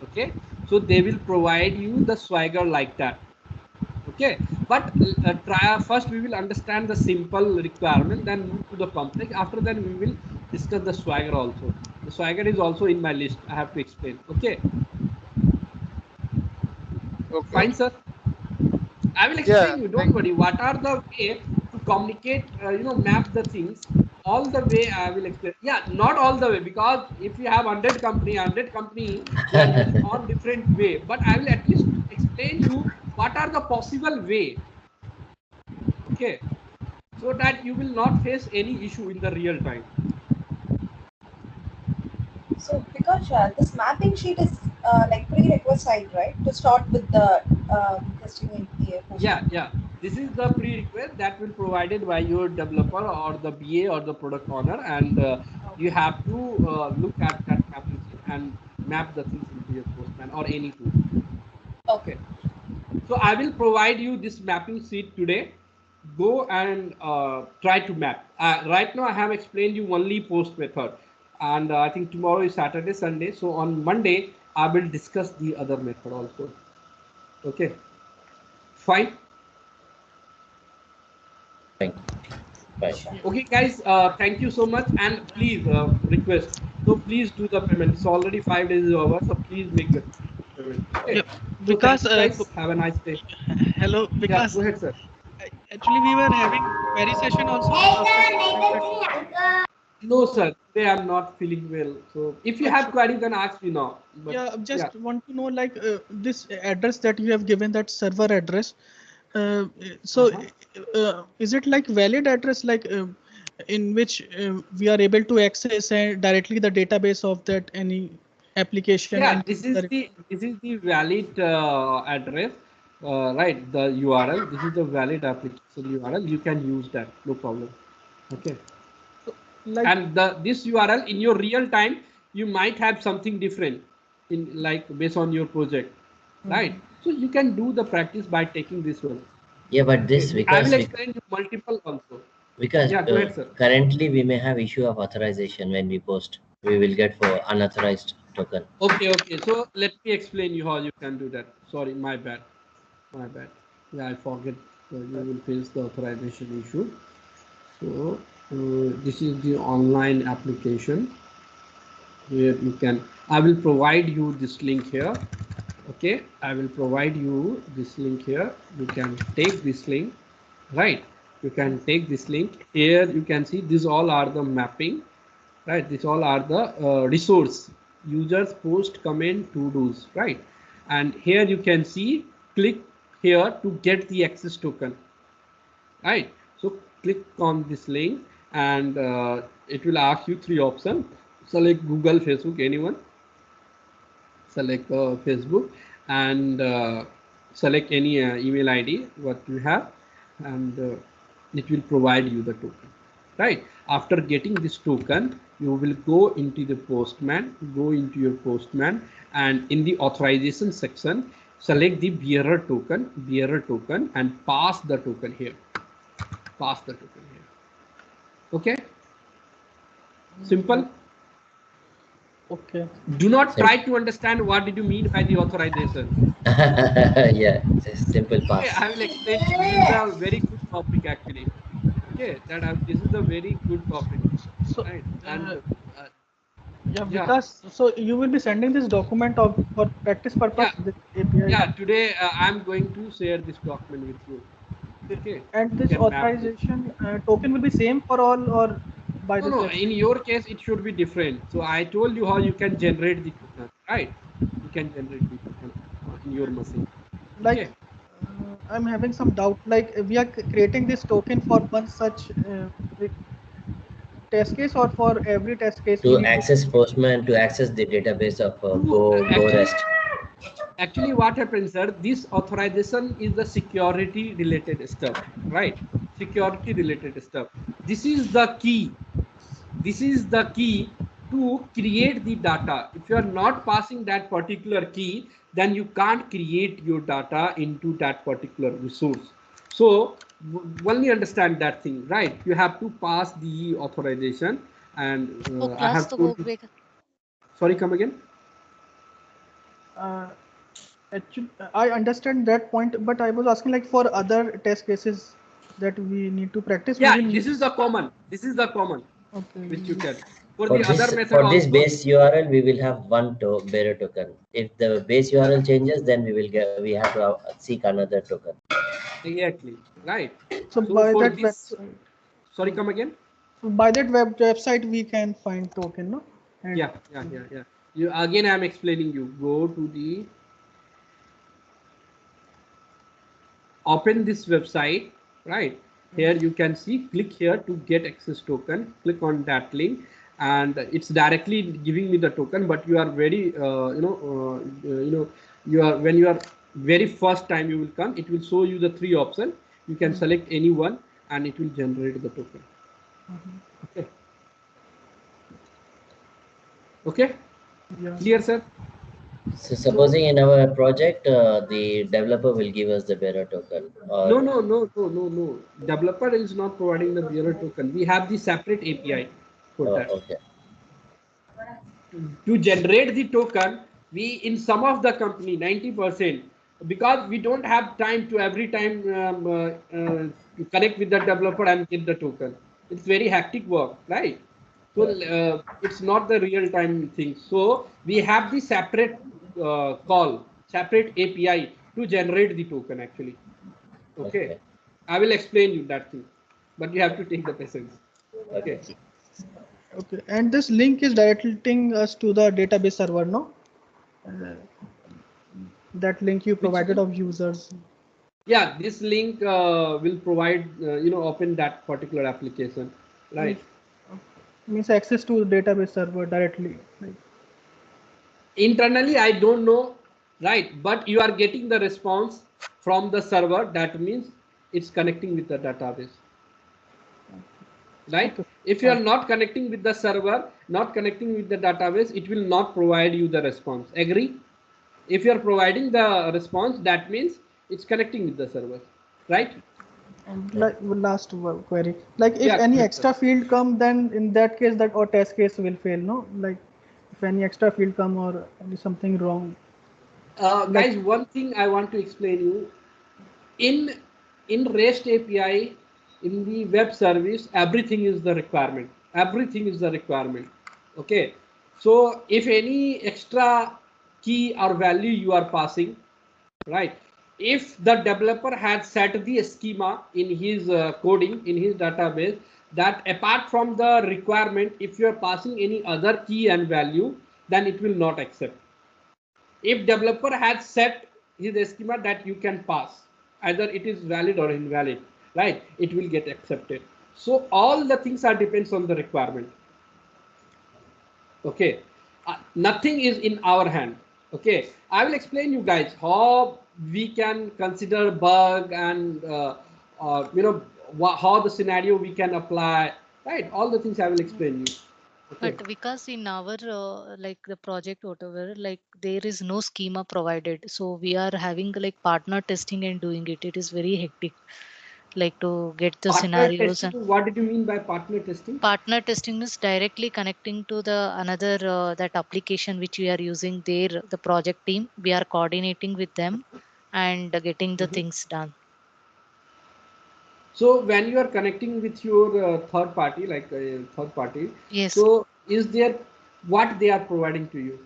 Okay, so they will provide you the Swagger like that. Okay, but try first we will understand the simple requirement, then move to the complex. After that we will discuss the Swagger also. The Swagger is also in my list. I have to explain. Okay. Okay. Fine, sir. I will explain you. Don't worry. What are the way to communicate? Map the things. All the way I will explain. Yeah, not all the way, because if you have 100 company, they are using on different way. But I will at least explain you what are the possible way. Okay, so that you will not face any issue in the real time. So because this mapping sheet is like prerequisite, right, to start with the testing in the Yeah. This is the prerequisite that will provided by your developer or the BA or the product owner, and you have to look at that mapping sheet and map the things into your Postman or any tool. Okay. So I will provide you this mapping sheet today. Go and try to map. Right now I have explained you only post method, and I think tomorrow is Saturday, Sunday. So on Monday I will discuss the other method also. Okay, fine. Fine. Okay, guys, thank you so much, and please request. So please do the payment. It's already 5 days is over, so please make the payment. Okay. Yeah, So because thank you, guys. Have a nice day. hello, Yeah, because go ahead, sir. actually we were having query session also after that. No, sir. Today I'm not feeling well. So if you have query, then ask me now. But, yeah, just want to know like this address that you have given, that server address. So is it like valid address, like in which we are able to access directly the database of that any application? Yeah, and this is the valid address, right? The URL. This is the valid application URL. You can use that, no problem. Okay. like, and this URL in your real time, you might have something different in like based on your project, right? So you can do the practice by taking this one. Yeah, but this Okay. because I will explain you multiple also. Because yeah, go ahead, sir. currently we may have issue of authorization when we post. We will get for unauthorized token. Okay. So let me explain you how you can do that. Sorry, my bad. Yeah, I forget. You will face the authorization issue. So this is the online application where you can. I will provide you this link here. Okay, I will provide you this link here. You can take this link, right? You can take this link here. You can see these all are the mapping, right? These all are the resource users, post, comment, to dos, right? And here you can see click here to get the access token, right? So click on this link and it will ask you 3 options. Select Google, Facebook, anyone. Select Facebook and select any email ID what you have, and it will provide you the token, right? After getting this token, you will go into the Postman, and in the authorization section, select the bearer token and pass the token here. Okay, simple. Okay. Do not try to understand what did you mean by the authorization. Yeah, just simple pass. Okay, I will explain. This is a very good topic actually. Okay, this is a very good topic. So, right? And yeah, because so you will be sending this document for practice purpose. This API. Yeah, today I'm going to share this document with you. Okay. And this authorization token will be same for all, or by this No. website? In your case, it should be different. So I told you how you can generate the token, right? You can generate the token in your machine. Like, okay. I'm having some doubt. Like, we are creating this token for one such test case, or for every test case to access Postman, to access the database of Go REST. Actually, what happens, sir? This authorization is the security related stuff, right? Security related stuff. This is the key. This is the key to create the data. If you are not passing that particular key, then you can't create your data into that particular resource. So only understand that thing, right? You have to pass the authorization, and I have to. Sorry, come again. Actually, I understand that point, but I was asking like for other test cases that we need to practice. Yeah, this is the common. Okay. Which you can. For this base URL, we will have one bearer token. If the base URL changes, then we have to seek another token. Exactly, right. So by that website. Sorry, come again. So by that website, we can find token, no? And yeah. You again, I am explaining you. Go to the open this website, right? Here you can see, click here to get access token. Click on that link, and it's directly giving me the token. But you are very, when you are very first time you will come, it will show you the 3 options. You can select any one, and it will generate the token. Okay. Yeah. Clear, sir? So supposing in our project, the developer will give us the bearer token. Or... No. Developer is not providing the bearer token. We have the separate API for that. Okay. To generate the token, we in some of the company 90%, because we don't have time to every time connect with the developer and get the token. It's very hectic work, right? So it's not the real time thing. So we have the separate call, separate API to generate the token actually. Okay. I will explain you that thing, but you have to take the patience. Okay. Okay. And this link is directing us to the database server, no? That link you provided of users. Yeah, this link will provide, open that particular application, right? Means access to the database server directly. Right? Internally, I don't know, right? But you are getting the response from the server. That means it's connecting with the database, right? Okay. If you are not connecting with the server, not connecting with the database, it will not provide you the response. Agree? If you are providing the response, that means it's connecting with the server, right? And like last query, like if any extra field come, then in that case that our test case will fail, no? Like if any extra field come or something wrong. Guys, one thing I want to explain you, in REST API, in the web service, everything is the requirement. Everything is the requirement. Okay. So if any extra key or value you are passing, right? If the developer had set the schema in his coding, in his database, that apart from the requirement, if you are passing any other key and value, then it will not accept. If developer has set his schema that you can pass, either it is valid or invalid, right? It will get accepted. So all the things are depends on the requirement. Okay. Nothing is in our hand. Okay. I will explain you guys how we can consider bug and how the scenario we can apply, right? All the things I will explain you. Okay. But because in our like the project whatever, like there is no schema provided, so we are having like partner testing and doing it. It is very hectic, like to get the partner scenarios. Testing, and what did you mean by partner testing? Partner testing is directly connecting to the another that application which we are using there, the project team. We are coordinating with them and getting the things done. So when you are connecting with your third party, like third party, yes. So is there what they are providing to you?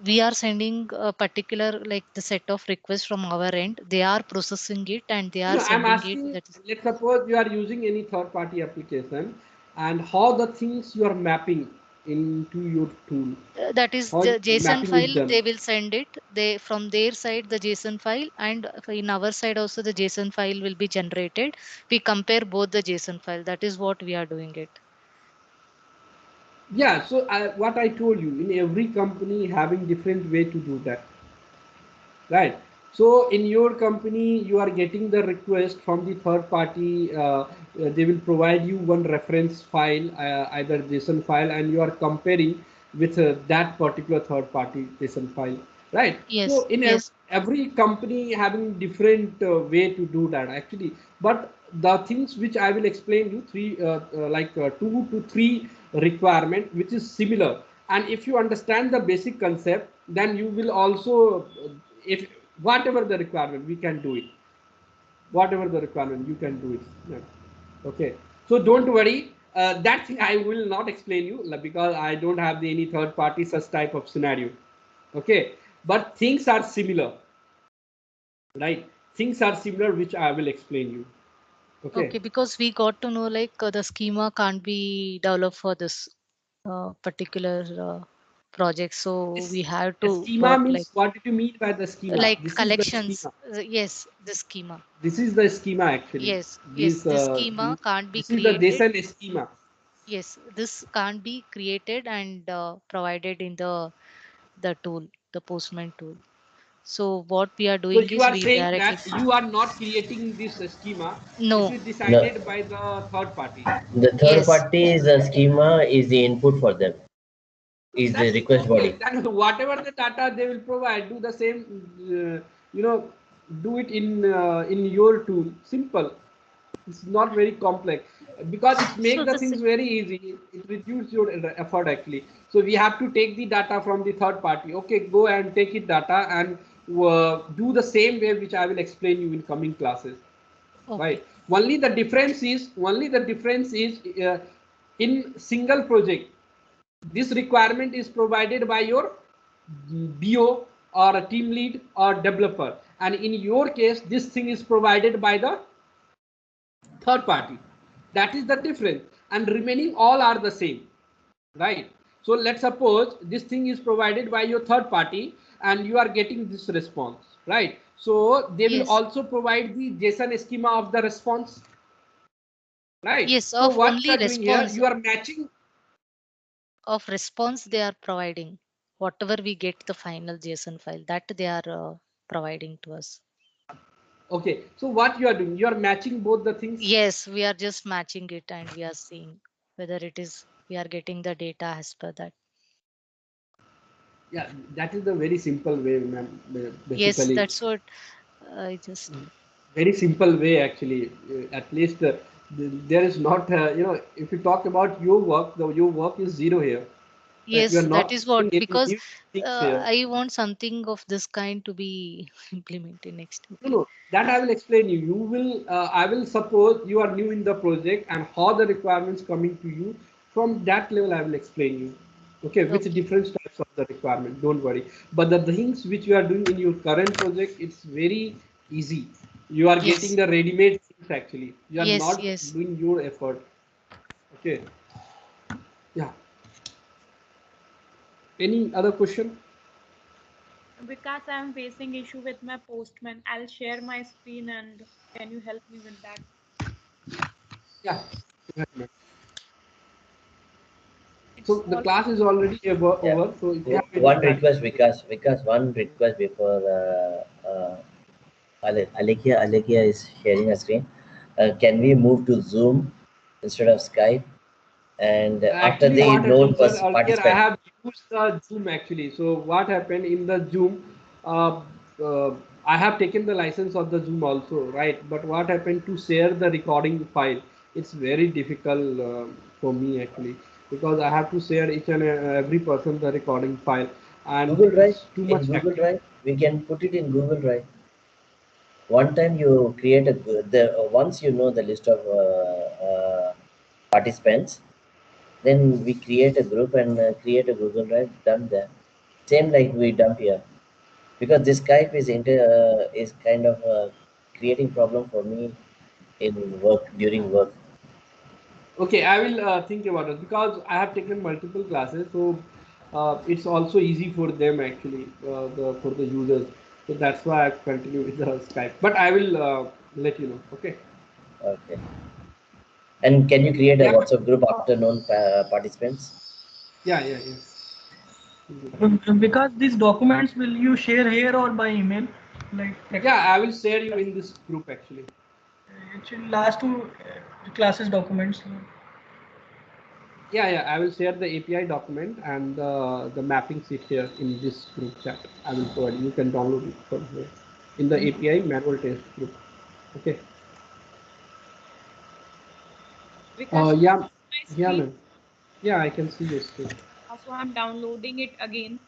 We are sending a particular like the set of requests from our end. They are processing it and they are sending I'm asking, it. Let's suppose you are using any third party application and how the things you are mapping into your tool. That is the JSON file. They will send it. They from their side the JSON file, and in our side also the JSON file will be generated. We compare both the JSON file. That is what we are doing it. Yeah, so what I told you, in every company having different way to do that, right? So in your company, you are getting the request from the third party. They will provide you one reference file, either JSON file, and you are comparing with that particular third party JSON file, right? Yes. So in every company having different way to do that actually. But the things which I will explain you, 2 to 3 requirement, which is similar. And if you understand the basic concept, then you will also, if whatever the requirement, we can do it. Whatever the requirement, you can do it. Yeah. Okay. So don't worry. That thing I will not explain you because I don't have any third party such type of scenario. Okay. But things are similar. Right. Things are similar, which I will explain you. Okay. Okay, because we got to know like the schema can't be developed for this particular project, so we have to schema means like, what did you mean by the schema? Like this collections. Yes, the schema. This is the schema actually. Yes, yes. This schema can't be created. This is the JSON schema. Yes, this can't be created and provided in the tool, the Postman tool. So what we are doing is you are saying directly that you are not creating this schema. No. This is decided by the third party. The third party's schema is the input for them. Is the request body. Then whatever the data they will provide, do the same. Do it in your tool. Simple. It's not very complex because it makes the things very easy. It reduces your effort actually. So we have to take the data from the third party. Okay, go and take it data and do the same way which I will explain you in coming classes. Okay. Right. Only the difference is in single project, this requirement is provided by your BO or a team lead or developer, and in your case this thing is provided by the third party. That is the difference, and remaining all are the same, right? So let's suppose this thing is provided by your third party and you are getting this response, right? So they will also provide the JSON schema of the response, right? Yes, so of what only you are doing here, response. you are matching Of response they are providing. Whatever we get the final JSON file, that they are providing to us. Okay, so what you are doing, you are matching both the things. Yes, we are just matching it and we are seeing whether it is we are getting the data as per that. Yeah, that is the very simple way, ma'am. Basically, yes, that's what I just very simple way actually. At least there is not if you talk about your work, your work is zero here. Yes, you are that not is what, doing any because new things here. I want something of this kind to be implemented next. No, that I will explain you. You will, I will suppose you are new in the project and how the requirements coming to you. From that level, I will explain you. Okay, with different types of the requirement. Don't worry. But the things which you are doing in your current project, it's very easy. You are getting the ready-made things actually. You are not doing your effort. Okay. Yeah. Any other question? Because I'm facing issue with my Postman, I'll share my screen and can you help me with that? Yeah. So the class is already over. So if you have one request, Vikas, one request before Alekia is sharing a screen. Can we move to Zoom instead of Skype? And after actually, the known participant, I have used the Zoom actually. So what happened in the Zoom? I have taken the license of the Zoom also, right? But what happened to share the recording file? It's very difficult for me actually, because I have to share each and every person the recording file, and Google Drive. Too much in Google Drive, we can put it in Google Drive. One time you create once you know the list of participants, then we create a group and create a Google Drive, dump there. Same like we dump here, because this Skype is kind of creating problem for me in work, during work. Okay, I will think about it, because I have taken multiple classes, so it's also easy for them actually, for the users. So that's why I continue with the Skype. But I will let you know. Okay. Okay. And can you create a WhatsApp group after known participants? Yeah. Because these documents, will you share here or by email? Yeah, I will share you in this group actually. Actually, last two classes documents. Yeah, I will share the API document and the mapping sheet here in this group chat. I will provide. You can download it from here in the API manual test group. Okay. Yeah, ma'am. Yeah, I can see your screen. So I'm downloading it again.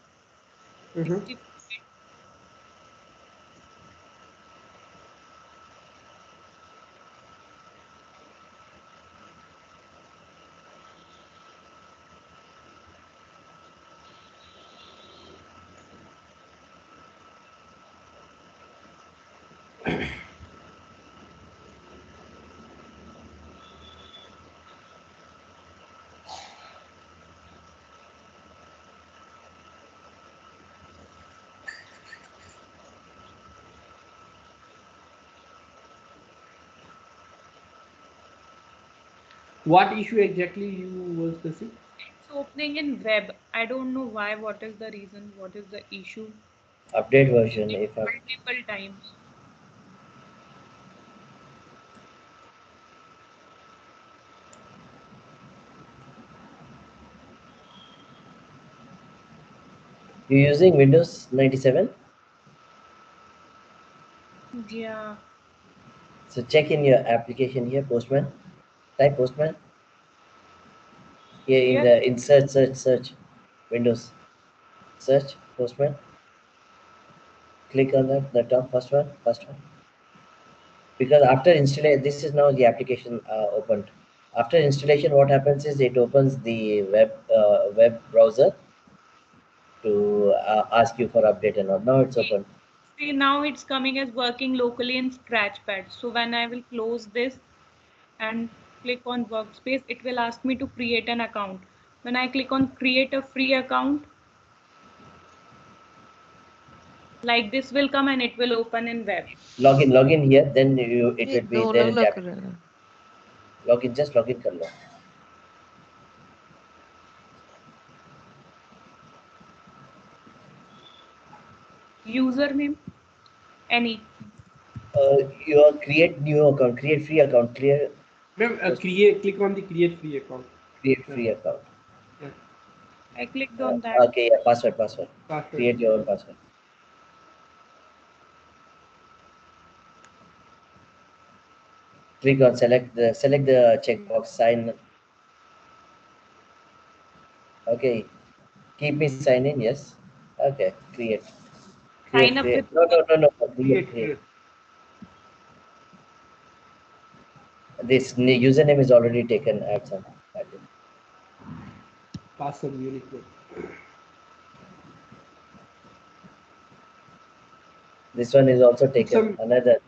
What issue exactly you was facing? It's opening in web. I don't know why. What is the reason? What is the issue? Update version. Multiple times. You're using Windows 97? Yeah. So check in your application here, Postman. Type Postman. Here in search, Windows. Search Postman. Click on the top first one. Because after installation, this is now the application opened. After installation, what happens is it opens the web browser to ask you for update and all. Now it's open. See, now it's coming as working locally in Scratchpad. So when I will close this and click on workspace, it will ask me to create an account. When I click on create a free account, like this will come and it will open in web. Login here, then it will be there in the app. Just login kar lo. Username, any. You create new account, create free account, click on the create free account. Create free account. Yeah. I clicked on that. Okay, yeah, password. Create your own password. Click on select the checkbox, sign. Okay, keep me sign in. Yes. Okay, create. Sign up with. No. Create. This username is already taken. Add some. Password unique. This one is also taken. Another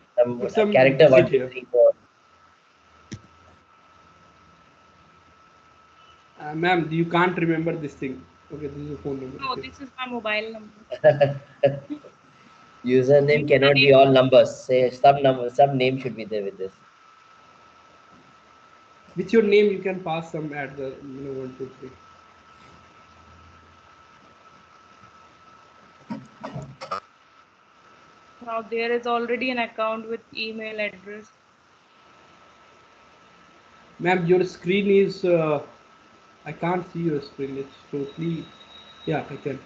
some character 1, 2, 3, 4. Ma'am, you can't remember this thing. Okay, this is a phone number. No, this is my mobile number. Username cannot be all numbers. Say some name should be there with this. With your name, you can pass some at the 1, 2, 3. Now there is already an account with email address. Ma'am, your screen is. I can't see your screen. It's totally. Yeah, I can.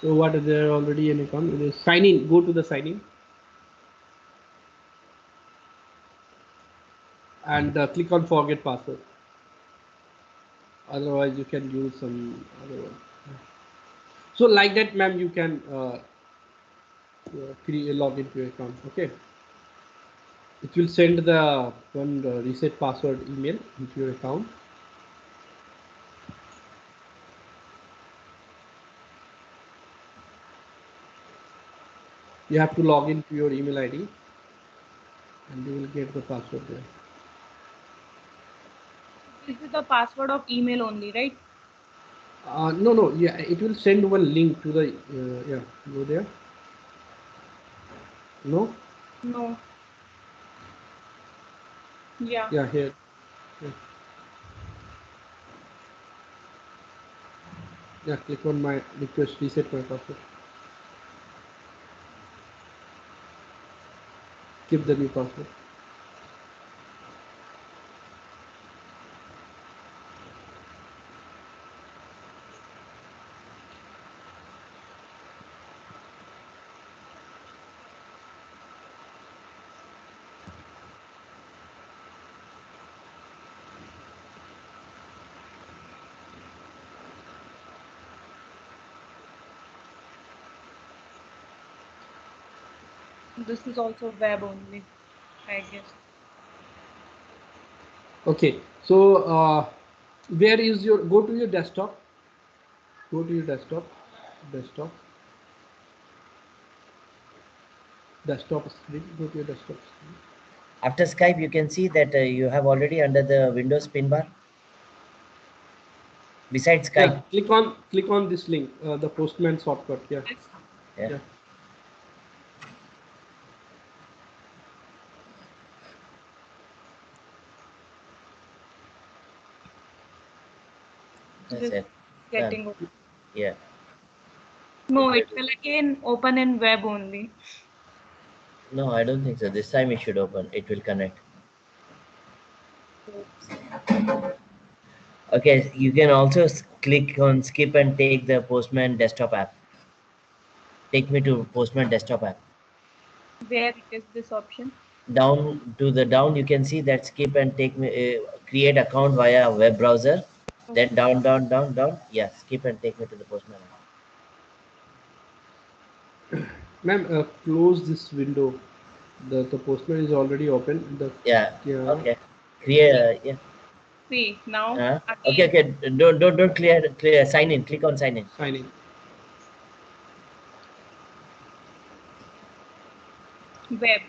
So what is there already an account? Sign in. Go to the sign in. And click on forget password. Otherwise, you can use some other one. So like that, ma'am, you can create a login to your account. Okay. It will send the one reset password email into your account. You have to log into your email ID and you will get the password there. This is the password of email only, right? No. Yeah, it will send one link to the. Yeah, go there. No. No. Yeah. Yeah, here. Yeah, click on my request reset my password. Keep the new password. This is also web only, I guess. Okay, so where is your, go to your desktop. Go to your desktop screen. Go to your desktop screen. After Skype, you can see that you have already under the Windows pin bar. Besides Skype. Yeah, click on this link, the Postman shortcut. Yeah. That's it. Getting open. Yeah. No, it will again open in web only. No, I don't think so. This time it should open. It will connect. Okay, you can also click on skip and take the Postman desktop app. Take me to Postman desktop app. Where is this option? Down to the down, you can see that skip and take me create account via web browser. Then down. Yeah, skip and take me to the Postman app. Ma'am, close this window. The Postman is already open. Yeah. Okay. Clear. Yeah. See now. Okay. Okay. Don't clear. Sign in. Click on sign in. Sign in. Web.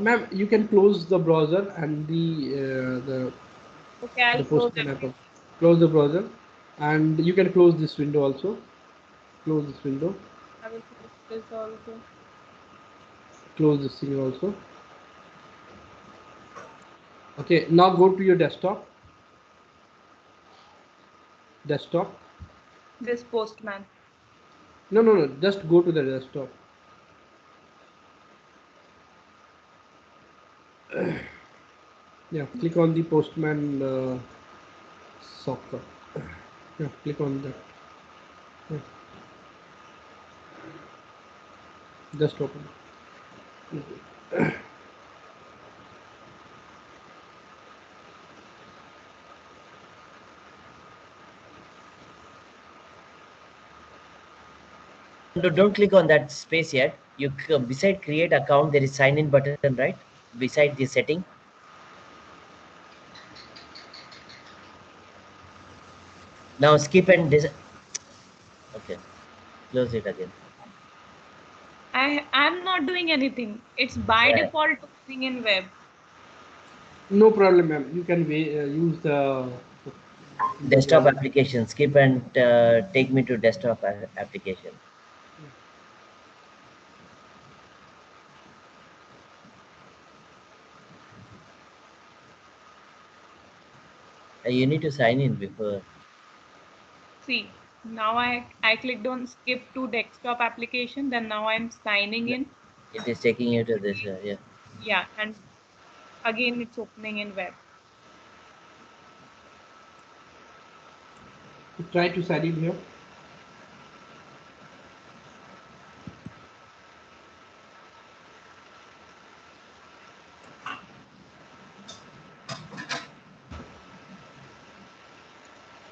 Ma'am, you can close the browser and the Okay, I'll close it. Close the browser, and you can close this window also. Close this window. I will close this also. Close this thing also. Okay, now go to your desktop. Desktop. This Postman. No. Just go to the desktop. Yeah, click on the Postman software. Yeah, click on that. Yeah. Just open. Don't click on that space yet. You beside create account, there is sign in button, right? Beside the setting. Now skip and okay, close it again. I'm not doing anything. It's by default opening in web. No problem, ma'am. You can use the desktop application. Skip and take me to desktop application. You need to sign in before. See, now I clicked on skip to desktop application. Then now I'm signing in. It is taking you to this. Yeah. Yeah, and again it's opening in web. Try to sign in here.